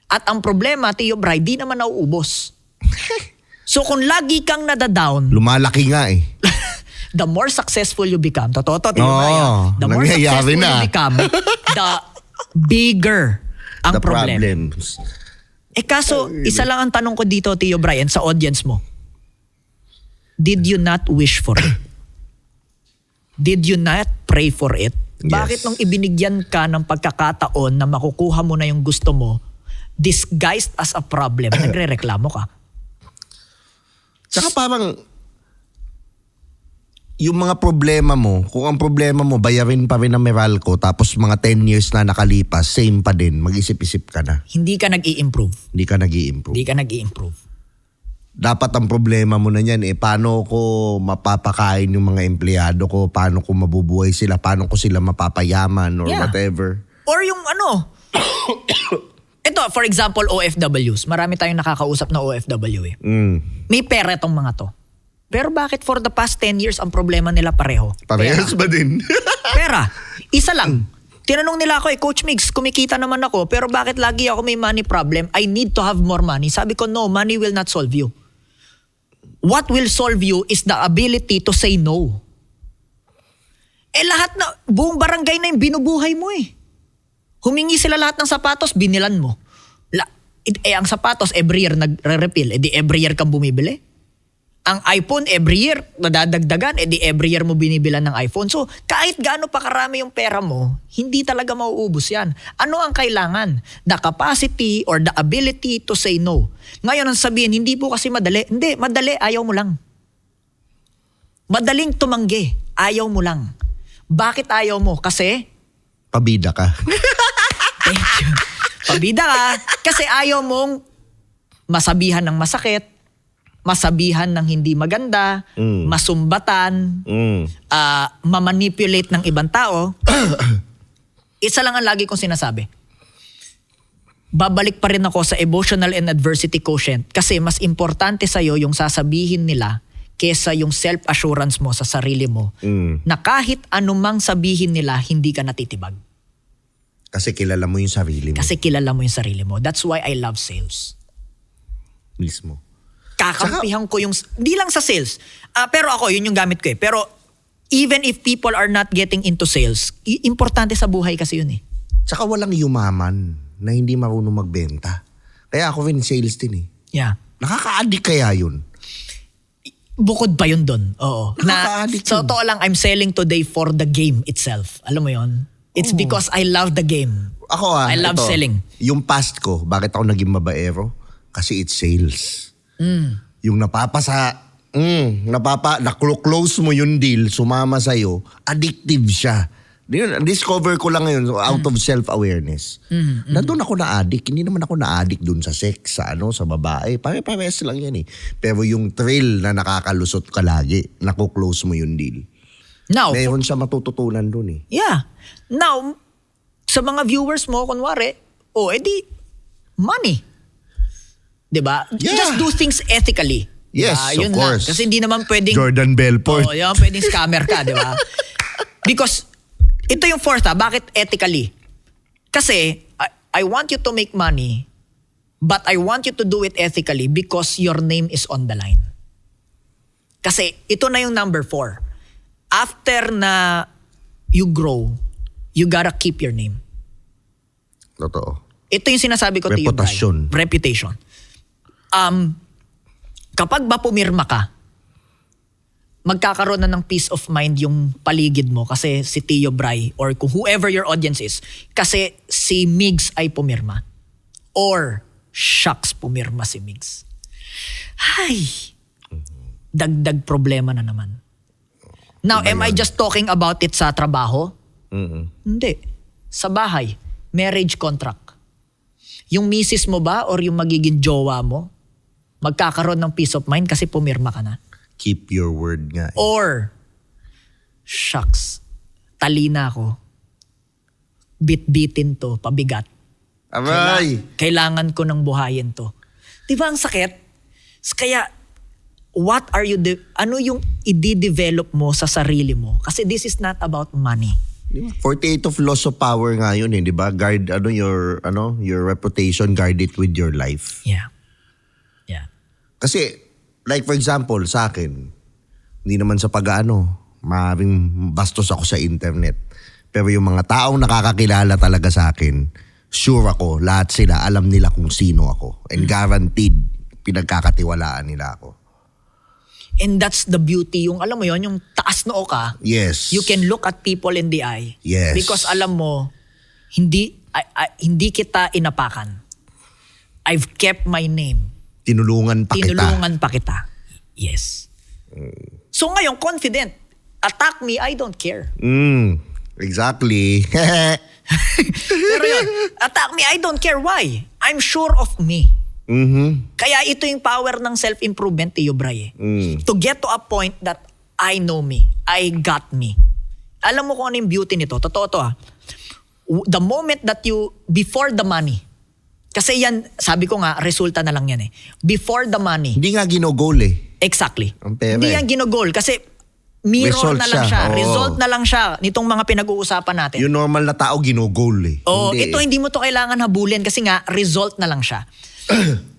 At ang problema, Tio Bray, di naman nauubos. So kung lagi kang nadadown, Lumalaki nga eh. the more successful you become, totoo to, Tio Bray, the more nangyayari successful na. you become, the bigger ang The problem. problems. Kaso, isa lang ang tanong ko dito, Tio Brian, sa audience mo. Did you not wish for it? Did you not pray for it? Yes. Bakit nung ibinigyan ka ng pagkakataon na makukuha mo na yung gusto mo, disguised as a problem, nagre-reklamo ka? Tsaka parang, yung mga problema mo, kung ang problema mo, bayarin pa rin ng Meralco, tapos mga 10 years na nakalipas, same pa din, mag-isip-isip ka na. Hindi ka nag-i-improve. Hindi ka nag-i-improve. Hindi ka nag-i-improve. Dapat ang problema mo na yan, paano ko mapapakain yung mga empleyado ko, paano ko mabubuhay sila, paano ko sila mapapayaman or whatever. Or yung ito, for example, OFWs. Marami tayong nakakausap na OFW eh. May pera itong mga to. Pero bakit for the past 10 years ang problema nila pareho? Parehas ba din? Pera. Isa lang. Tinanong nila ako, Coach Migs, kumikita naman ako, pero bakit lagi ako may money problem? I need to have more money. Sabi ko, no, money will not solve you. What will solve you is the ability to say no. Lahat na, buong barangay na yung binubuhay mo eh. Humingi sila lahat ng sapatos, binilan mo. Ang sapatos, every year nagre-refill. Di every year kang bumibili. Ang iPhone, every year, nadadagdagan. Di every year mo binibilan ng iPhone. So, kahit gaano pa karami yung pera mo, hindi talaga mauubos yan. Ano ang kailangan? The capacity or the ability to say no. Ngayon, ang sabihin, hindi po kasi madali. Hindi, madali, ayaw mo lang. Madaling tumanggi, ayaw mo lang. Bakit ayaw mo? Kasi? Pabida ka. Thank you. Pabida ka kasi ayaw mong masabihan ng masakit, masabihan ng hindi maganda, masumbatan, mamanipulate ng ibang tao. Isa lang ang lagi kong sinasabi. Babalik pa rin ako sa emotional and adversity quotient kasi mas importante sa'yo yung sasabihin nila kesa yung self-assurance mo sa sarili mo na kahit anumang sabihin nila, hindi ka natitibag. Kasi kilala mo yung sarili mo. Kasi kilala mo yung sarili mo. That's why I love sales. Mismo. Kakampihan ko yung, di lang sa sales. Pero ako, yun yung gamit ko eh. Pero even if people are not getting into sales, importante sa buhay kasi yun eh. Tsaka walang yumaman na hindi marunong magbenta. Kaya ako rin sales din eh. Yeah. Nakaka-addict kaya yun? Bukod pa yun dun. Oo. Nakaka-addict Sa yun. totoo lang, I'm selling today for the game itself. Alam mo yun? It's because I love the game. Ako I love ito, selling. Yung past ko, bakit ako naging babaero? Kasi it's sales. Yung na-close mo yung deal, sumama sa'yo, addictive siya. Discover ko lang ngayon out of self-awareness. Nandun ako na-addict. Hindi naman ako na-addict dun sa sex, sa babae. Pare-pares lang yan eh. Pero yung thrill na nakakalusot ka lagi, naku-close mo yung deal. Now, Meron siya matututunan dun eh. yeah. Now, sa mga viewers mo, kunwari, edi, money. Diba? Yeah. Just do things ethically. Yes, Yun of course. Lang. Kasi hindi naman pwedeng... Jordan Belfort. Yun, pwedeng scammer ka, di ba? Because, ito yung fourth bakit ethically? Kasi, I want you to make money, but I want you to do it ethically because your name is on the line. Kasi, ito na yung number 4. After na you grow, you gotta keep your name. Totoo. Ito yung sinasabi ko to you, Reputasyon. Brian. Reputation. Kapag ba pumirma ka, magkakaroon na ng peace of mind yung paligid mo kasi si Tio Bray or whoever your audience is, kasi si Migs ay pumirma. Or, shucks, pumirma si Migs. Ay, dagdag problema na naman. Now, am I just talking about it sa trabaho? Hindi. Sa bahay, marriage contract. Yung misis mo ba or yung magiging jowa mo, magkakaroon ng peace of mind kasi pumirma ka na. Keep your word nga. Or, shucks, talina ako. Bit-bitin to, pabigat. Aray! Kailangan ko ng buhayin to. Di ba ang sakit? Kaya, what are you, ano yung i-develop mo sa sarili mo? Kasi this is not about money. 48 of laws of power nga yun di ba? Guard your reputation, guard it with your life. Yeah. Kasi like for example sa akin, hindi naman sa maraming bastos ako sa internet. Pero yung mga taong nakakakilala talaga sa akin, sure ako, lahat sila alam nila kung sino ako. And guaranteed, pinagkakatiwalaan nila ako. And that's the beauty, yung alam mo yon, yung taas noo ka. Yes. You can look at people in the eye. Yes. Because alam mo, hindi kita inapakan. I've kept my name. Tinulungan pa kita. Yes. So ngayon, confident. Attack me, I don't care. Exactly. Pero yun, attack me, I don't care. Why? I'm sure of me. Kaya ito yung power ng self-improvement, Tio Bray. To get to a point that I know me. I got me. Alam mo kung ano yung beauty nito? Totoo to The moment that before the money, kasi yan, sabi ko nga, resulta na lang yan Before the money. Hindi nga ginogol Exactly. Ang pera Hindi yan ginogol kasi mirror result na lang siya. Oo. Result na lang siya nitong mga pinag-uusapan natin. Yung normal na tao ginogol Ito hindi mo to kailangan habulin kasi nga result na lang siya.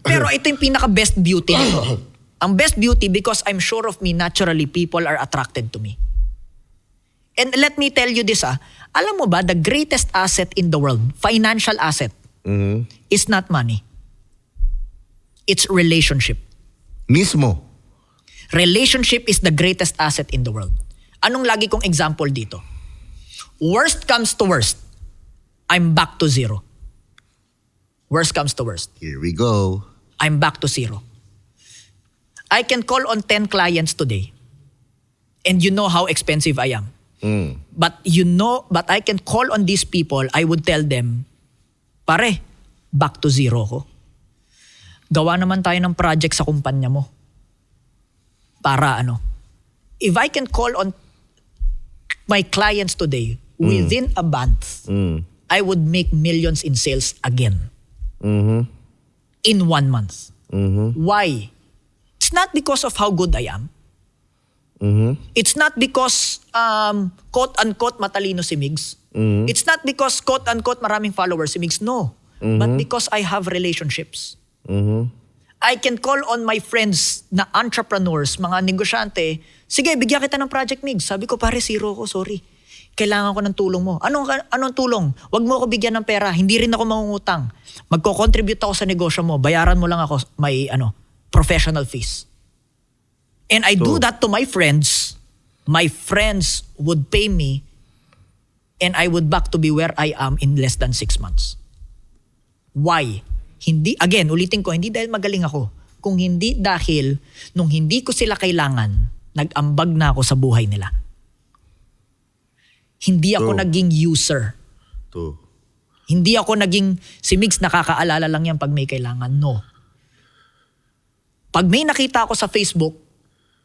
Pero ito yung pinaka-best beauty nito. Ang best beauty because I'm sure of me, naturally people are attracted to me. And let me tell you this alam mo ba, the greatest asset in the world, financial asset, is not money. It's relationship. Mismo. Relationship is the greatest asset in the world. Anong lagi kong example dito? Worst comes to worst, I'm back to zero. Worst comes to worst. Here we go. I'm back to zero. I can call on 10 clients today. And you know how expensive I am. But I can call on these people, I would tell them, pare, back to zero ko. Gawa naman tayo ng project sa kumpanya mo. Para if I can call on my clients today, within a month, I would make millions in sales again. In 1 month. Why? It's not because of how good I am. It's not because quote-unquote matalino si Migs. It's not because quote-unquote maraming followers si Migs. No. But because I have relationships. I can call on my friends na entrepreneurs, mga negosyante. Sige, bigyan kita ng project, Migs. Sabi ko, pare, zero ko, sorry. Kailangan ko ng tulong mo. Anong tulong? Wag mo ako bigyan ng pera. Hindi rin ako mangungutang. Magko-contribute ako sa negosyo mo. Bayaran mo lang ako may professional fees. And I do that to my friends. My friends would pay me and I would back to be where I am in less than 6 months. Why? Ulitin ko, hindi dahil magaling ako. Kung hindi dahil nung hindi ko sila kailangan, nag-ambag na ako sa buhay nila. Hindi ako naging user. Hindi ako naging, si Migs nakakaalala lang yan pag may kailangan. No. Pag may nakita ako sa Facebook,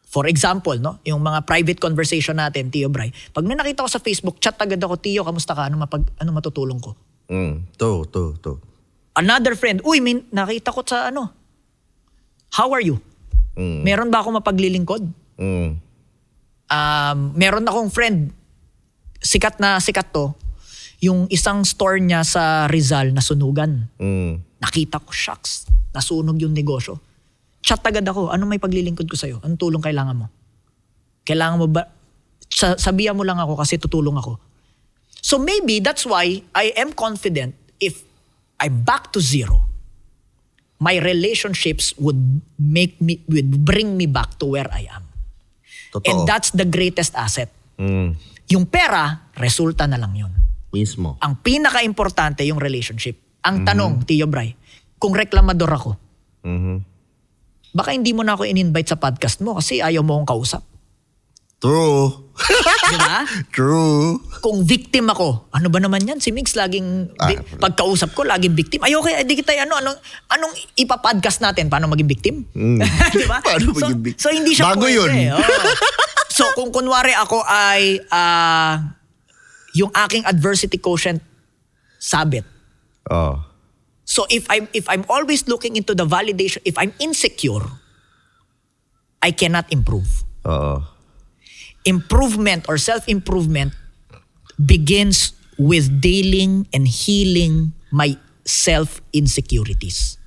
for example, yung mga private conversation natin, Tio Bray, pag may nakita ko sa Facebook, chat agad ako, Tio, kamusta ka? Ano matutulong ko? Another friend, may nakita ko sa how are you? Meron ba ako mapaglilingkod? Meron akong friend, sikat to, yung isang store niya sa Rizal na sunugan. Nakita ko, shucks, nasunog yung negosyo. Chat agad ako, ano may paglilingkod ko sa'yo? Anong tulong kailangan mo? Kailangan mo ba? Sabihan mo lang ako kasi tutulong ako. So maybe that's why I am confident if I'm back to zero, my relationships would bring me back to where I am. Totoo. And that's the greatest asset. Yung pera, resulta na lang yun. Mismo. Ang pinaka-importante yung relationship. Ang tanong, Tio Bray, kung reklamador ako, baka hindi mo na ako in-invite sa podcast mo kasi ayaw mo akong kausap. True. Diba? True. Kung victim ako, ano ba naman yan? Si Migs laging, pagkausap ko, laging victim. Ayoko, di kita, anong ipapodcast natin? Paano maging victim? Diba? Paano maging victim? So hindi siya bago pwede. yun. So kung kunwari ako ay yung aking adversity quotient sabit. So if I'm always looking into the validation, if I'm insecure, I cannot improve. Oo. Improvement or self-improvement begins with dealing and healing my self-insecurities.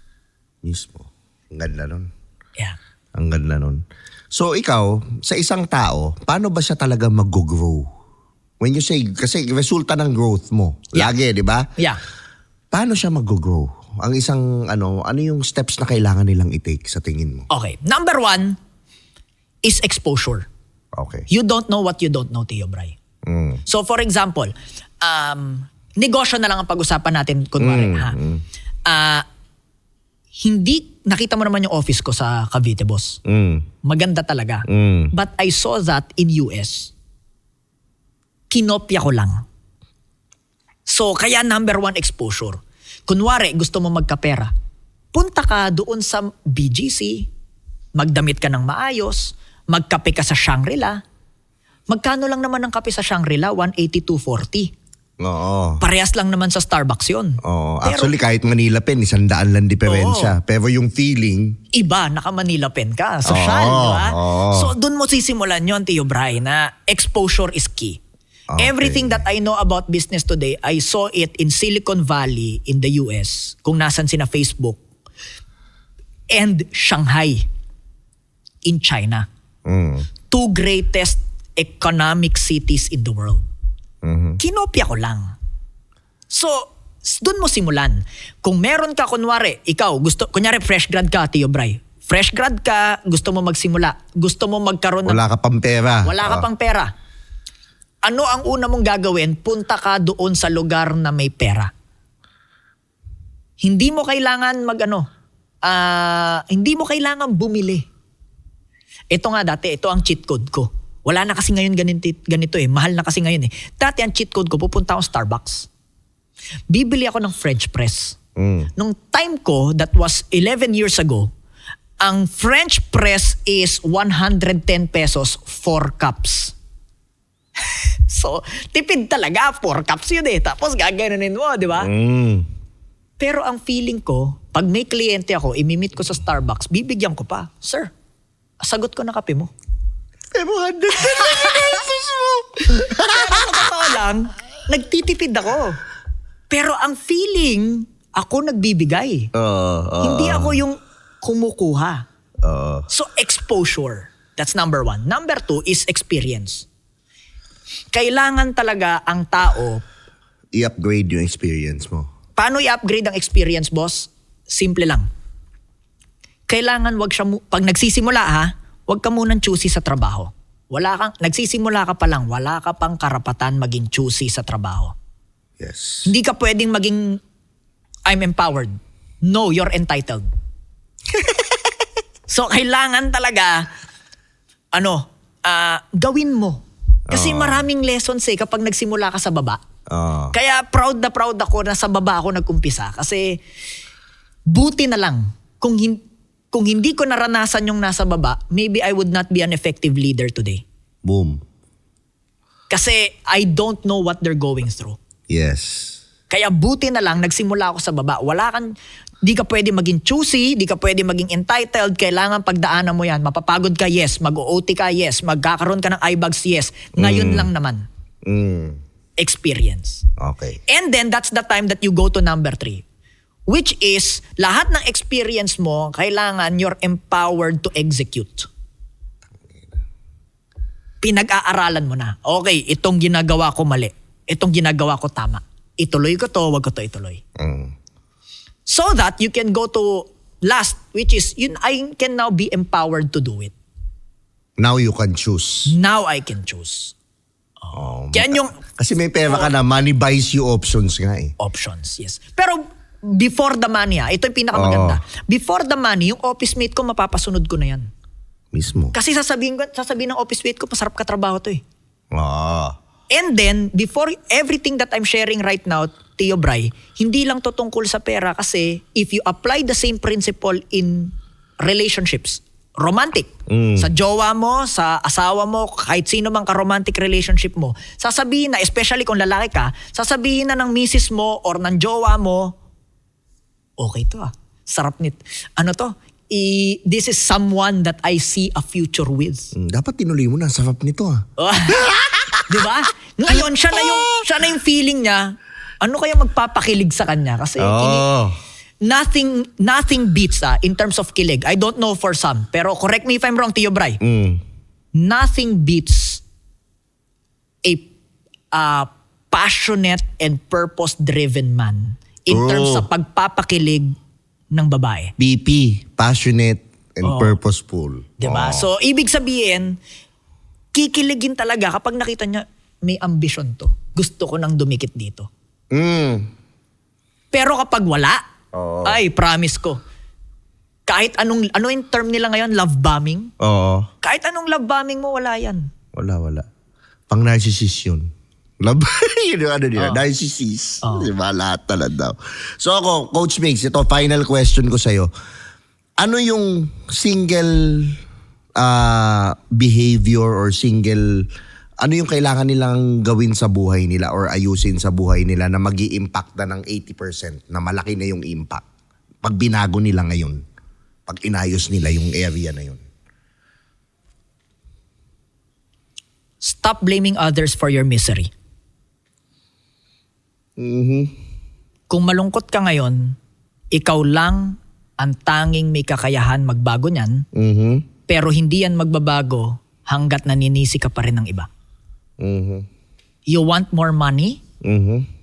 Mismo. Ang ganda nun. Yeah. Ang ganda nun. So ikaw, sa isang tao, paano ba siya talaga mag-grow? When you say, kasi resulta ng growth mo. Yeah. Lagi, di ba? Yeah. Paano siya mag-grow? Ang isang, ano yung steps na kailangan nilang i-take sa tingin mo? Okay. Number 1 is exposure. Okay. You don't know what you don't know, Tio Bray. So for example, negosyo na lang ang pag-usapan natin kunwari. Hindi, nakita mo naman yung office ko sa Cavite, boss. Maganda talaga. But I saw that in US. Kinopya ko lang. So kaya number 1 exposure. Kunwari, gusto mo magkapera. Punta ka doon sa BGC, magdamit ka ng maayos, magkape ka sa Shangri-La. Magkano lang naman ang kape sa Shangri-La? 180, 240. Oo. Parehas lang naman sa Starbucks yun. Oo. Pero Actually, kahit Manila Pen, 100 lang diferensya. Pero yung feeling, iba, naka-Manila pen ka. Social, Oo, di ba? oo. So, dun mo sisimulan yun, Tio Bray, na exposure is key. Okay. Everything that I know about business today, I saw it in Silicon Valley in the US, kung nasan sina Facebook, and Shanghai in China. 2 greatest economic cities in the world. Kinopya ko lang. So, dun mo simulan. Kung meron ka, kunwari, ikaw, kunyari fresh grad ka, Tio Bray. Fresh grad ka, gusto mo magsimula. Gusto mo magkaroon ng... wala ka pang pera. Wala ka pang pera. Ano ang una mong gagawin? Punta ka doon sa lugar na may pera. Hindi mo kailangan hindi mo kailangan bumili. Ito nga dati, ito ang cheat code ko. Wala na kasi ngayon ganito eh. Mahal na kasi ngayon eh. Dati ang cheat code ko, pupunta ako Starbucks. Bibili ako ng French press. Nung time ko, that was 11 years ago, ang French press is 110 pesos, 4 cups. So, tipid talaga. 4 cups yun eh. Tapos gaganunin mo, di ba? Pero ang feeling ko, pag may kliyente ako, imimit ko sa Starbucks, bibigyan ko pa. Sir, sagot ko na kape mo. Pero 100 pesos mo. Pero sa totoo lang, nagtitipid ako. Pero ang feeling, ako nagbibigay. Hindi ako yung kumukuha. So, exposure. That's number 1. Number 2 is experience. Kailangan talaga ang tao. I-upgrade yung experience mo. Paano i-upgrade ang experience, boss? Simple lang. Kailangan pag nagsisimula wag ka munang choosy sa trabaho. Nagsisimula ka pa lang, wala ka pang karapatan maging choosy sa trabaho. Yes. Hindi ka pwedeng maging, I'm empowered. No, you're entitled. So, kailangan talaga, gawin mo. Kasi maraming lessons kapag nagsimula ka sa baba. Kaya proud ako na sa baba ako nag-umpisa. Kasi buti na lang. Kung hindi ko naranasan yung nasa baba, maybe I would not be an effective leader today. Boom. Kasi I don't know what they're going through. Yes. Kaya buti na lang, nagsimula ako sa baba. Di ka pwede maging choosy, di ka pwede maging entitled. Kailangan pagdaanan mo yan. Mapapagod ka, yes. Mag-OT ka, yes. Magkakaroon ka ng eyebags, yes. Ngayon lang naman. Experience. Okay. And then, that's the time that you go to number 3. Which is, lahat ng experience mo, kailangan you're empowered to execute. Pinag-aaralan mo na. Okay, itong ginagawa ko mali. Itong ginagawa ko tama. Ituloy ko to, wag ko to ituloy. So that you can go to last, which is, I can now be empowered to do it. Now you can choose. Now I can choose. Kasi may pera ka na, money buys you options nga eh. Options, yes. Pero before the money, ito yung pinakamaganda. Before the money, yung office mate ko, mapapasunod ko na yan. Mismo. Kasi sasabihin ng office mate ko, masarap ka trabaho to eh. And then, before everything that I'm sharing right now, Tio Bray, hindi lang to tungkol sa pera kasi if you apply the same principle in relationships, romantic, sa jowa mo, sa asawa mo, kahit sino mang ka-romantic relationship mo, sasabihin na, especially kung lalaki ka, sasabihin na ng misis mo or ng jowa mo, okay to sarap nito. this is someone that I see a future with. Dapat tinuloy mo na. Sarap nito ah. Di ba? Ngayon, siya na yung feeling niya, ano kaya magpapakilig sa kanya? Kasi nothing beats in terms of kilig. I don't know for some. Pero correct me if I'm wrong, Tio Bray. Nothing beats a passionate and purpose-driven man in terms sa pagpapakilig ng babae. BP, passionate and purposeful. Diba? So, ibig sabihin, kikiligin talaga kapag nakita niya, may ambisyon to. Gusto ko nang dumikit dito. Pero kapag wala, ay, promise ko, kahit ano yung term nila ngayon, love bombing? Oo. Kahit anong love bombing mo, wala yan. Wala. Pang narcissist yun. Love, yun yung nila, narcissist. Diba? Lahat talaga daw. So ako, Coach Migs, ito final question ko sa'yo. Ano yung single behavior or ano yung kailangan nilang gawin sa buhay nila or ayusin sa buhay nila na mag-i-impact na ng 80%, na malaki na yung impact pag binago nila ngayon, pag inayos nila yung area na yun? Stop blaming others for your misery. Kung malungkot ka ngayon, ikaw lang ang tanging may kakayahan magbago niyan, pero hindi yan magbabago hanggat naninisi ka pa rin ng iba. You want more money?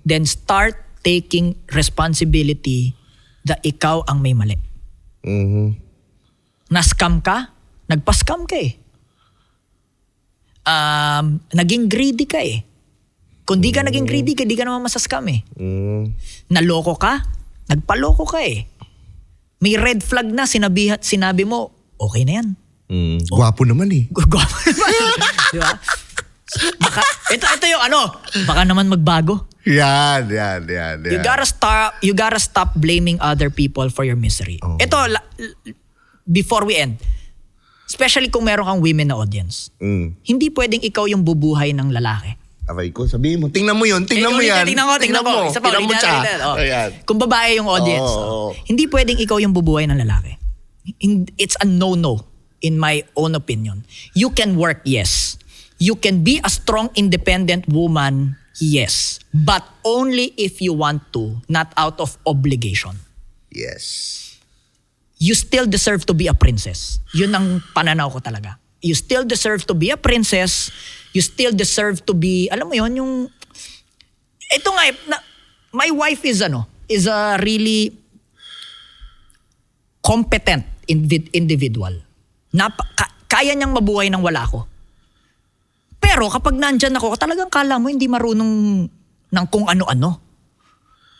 Then start taking responsibility that ikaw ang may mali. Na-scam ka? Nagpa-scam ka eh. Naging greedy ka eh. Kung di ka naging greedy ka, di ka naman masascam eh. Naloko ka? Nagpaloko ka eh. May red flag na, sinabi mo, okay na yan. Gwapo naman eh. Gwapo naman. Diba? Ito yung baka naman magbago. Yan. You gotta stop blaming other people for your misery. Ito, before we end, especially kung meron kang women na audience, hindi pwedeng ikaw yung bubuhay ng lalaki. Abay ko, sabihin mo, tingnan mo yun, tingnan mo yan. Tingnan ko. Isa pa, tingnan mo siya. Kung babae yung audience, hindi pwedeng ikaw yung bubuhay ng lalaki. It's a no-no in my own opinion. You can work, yes. You can be a strong, independent woman, yes. But only if you want to, not out of obligation. Yes. You still deserve to be a princess. Yun ang pananaw ko talaga. You still deserve to be a princess. You still deserve to be, alam mo yun, yung, ito nga, my wife is a really competent individual. Kaya niyang mabuhay nang wala ako. Pero kapag nandyan ako, talagang kala mo hindi marunong ng kung ano-ano.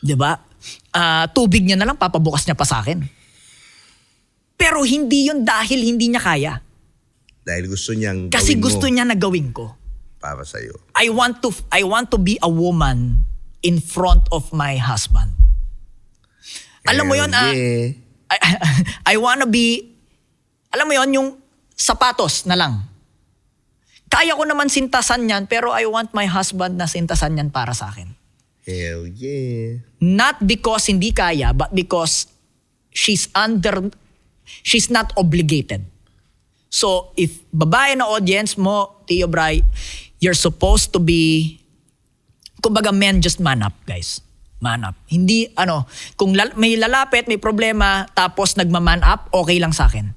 Diba? Tubig niya na lang, papabukas niya pa sa akin. Pero hindi yun dahil hindi niya kaya. Dahil gusto niyang kasi gawin gusto mo niya na gawin ko. Para sa'yo. I want to be a woman in front of my husband. Alam mo yun, I wanna be, alam mo yun, yung sapatos na lang. Kaya ko naman sintasan yan, pero I want my husband na sintasan yan para sa akin. Hell yeah. Not because hindi kaya, but because she's not obligated. So, if babae na audience mo, Tio Bray, you're supposed to be, kumbaga men, just man up, guys. Man up. Hindi, kung may lalapit, may problema, tapos nagmaman up, okay lang sa akin.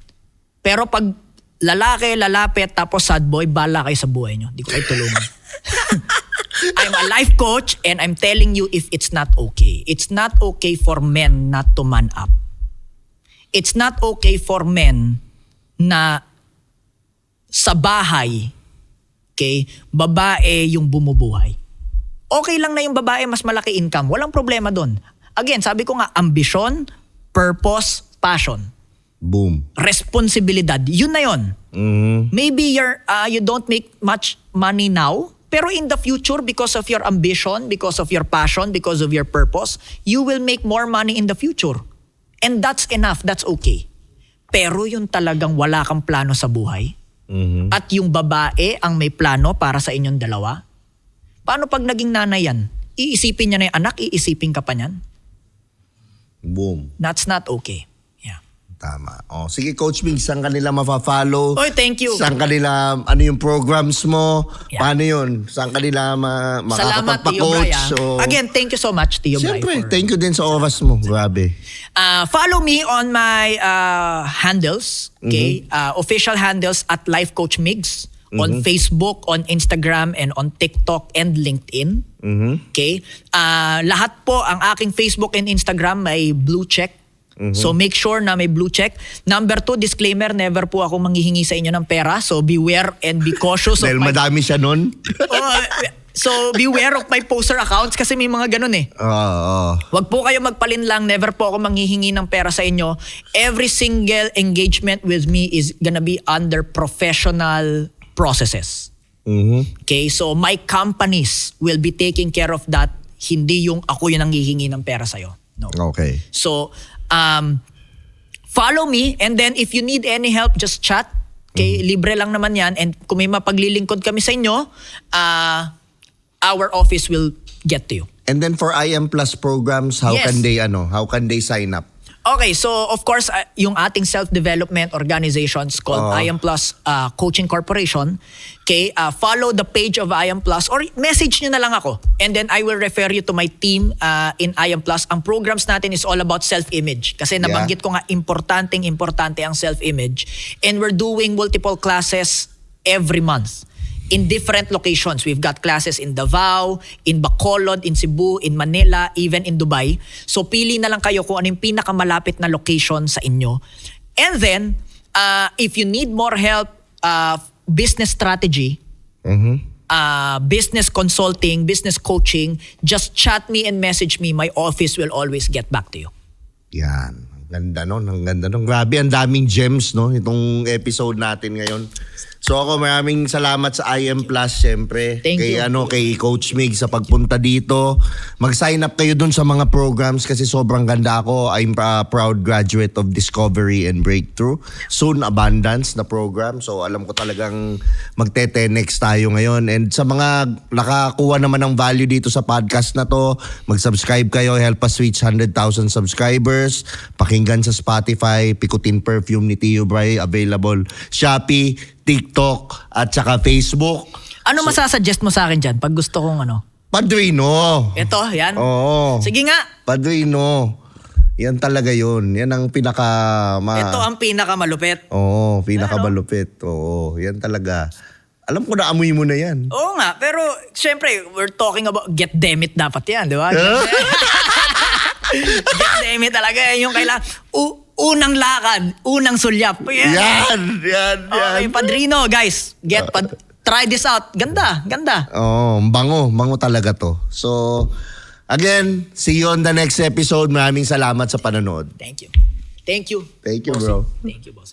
Pero pag lalapit, tapos sad boy, bala kayo sa buhay nyo. Di ko kayo tulungan. I'm a life coach and I'm telling you if it's not okay. It's not okay for men not to man up. It's not okay for men na sa bahay, okay, babae yung bumubuhay. Okay lang na yung babae mas malaki income. Walang problema doon. Again, sabi ko nga, ambition, purpose, passion. Boom. Responsibilidad. Yun na yun. Maybe you don't make much money now, pero in the future, because of your ambition, because of your passion, because of your purpose, you will make more money in the future. And that's enough. That's okay. Pero yung talagang wala kang plano sa buhay, at yung babae ang may plano para sa inyong dalawa, paano pag naging nanay yan? Iisipin niya na yung anak, iisipin ka pa niyan? Boom. That's not okay. Yeah. Tama. Oh, sige Coach Mig, saan kanila mafa-follow? Oy, thank you. Saan kanila, ano yung programs mo? Yeah. Paano yun? Saan kanila Salamat, Tio Bry. makakapagpa-coach? Again, thank you so much, Tio Bry. Siyempre, thank you din sa oras mo. Grabe. Follow me on my handles, okay? Official handles at Life Coach Migs on Facebook, on Instagram, and on TikTok and LinkedIn. Okay? Lahat po ang aking Facebook and Instagram may blue check. So make sure na may blue check. Number 2, disclaimer, never po ako manghihingi sa inyo ng pera. So beware and be cautious of Dahil my... madami siya nun. So beware of my poster accounts kasi may mga ganun eh. Oo. Wag po kayo magpalinlang, never po ako manghihingi ng pera sa inyo. Every single engagement with me is gonna be under professional processes. Okay, so my companies will be taking care of that. Hindi yung ako yung nanghihingi ng pera sa'yo. No. Okay. So, follow me, and then if you need any help, just chat. Okay, libre lang naman yan. And kung may mapaglilingkod kami sa inyo, our office will get to you. And then for IM Plus programs, how Yes. can they sign up? Okay, so of course, yung ating self-development organizations called IM Plus Coaching Corporation, okay, follow the page of IM Plus or message nyo na lang ako. And then I will refer you to my team in IM Plus. Ang programs natin is all about self-image. Kasi nabanggit ko nga, importante ang self-image. And we're doing multiple classes every month in different locations. We've got classes in Davao, in Bacolod, in Cebu, in Manila, even in Dubai. So pili na lang kayo kung ano yung pinakamalapit na location sa inyo. And then, if you need more help, business strategy, business consulting, business coaching, just chat me and message me. My office will always get back to you. Yan. Ang ganda nun. Grabe, ang daming gems, no? Itong episode natin ngayon. So ako, maraming salamat sa IM Plus, syempre. Thank you. Kay Coach Mig sa pagpunta dito. Mag-sign up kayo dun sa mga programs kasi sobrang ganda ako. I'm a proud graduate of Discovery and Breakthrough. Soon Abundance na program. So alam ko talagang magte-10x tayo ngayon. And sa mga nakakuha naman ng value dito sa podcast na to, mag-subscribe kayo. Help us reach 100,000 subscribers. Pakinggan sa Spotify. Pikutin Perfume ni Tio Bry. Available Shopee, TikTok, at saka Facebook. Ano masasuggest mo sa akin dyan pag gusto kong ano? Padrino. Ito, yan. Oo. Sige nga. Padrino. Yan talaga yun. Yan ang Ito ang pinakamalupit. Oo, pinakamalupit. Oo, yan talaga. Alam ko na amoy mo na yan. Oo nga, pero syempre, we're talking about get damn it dapat yan, di ba? Get damn it talaga. Yung kailangan, unang lakad, unang sulyap. Yan. Okay, Padrino, guys. Try this out. Ganda. Oo, bango talaga to. So, again, see you on the next episode. Maraming salamat sa panonood. Thank you. Thank you. Thank you, bro. Thank you, boss.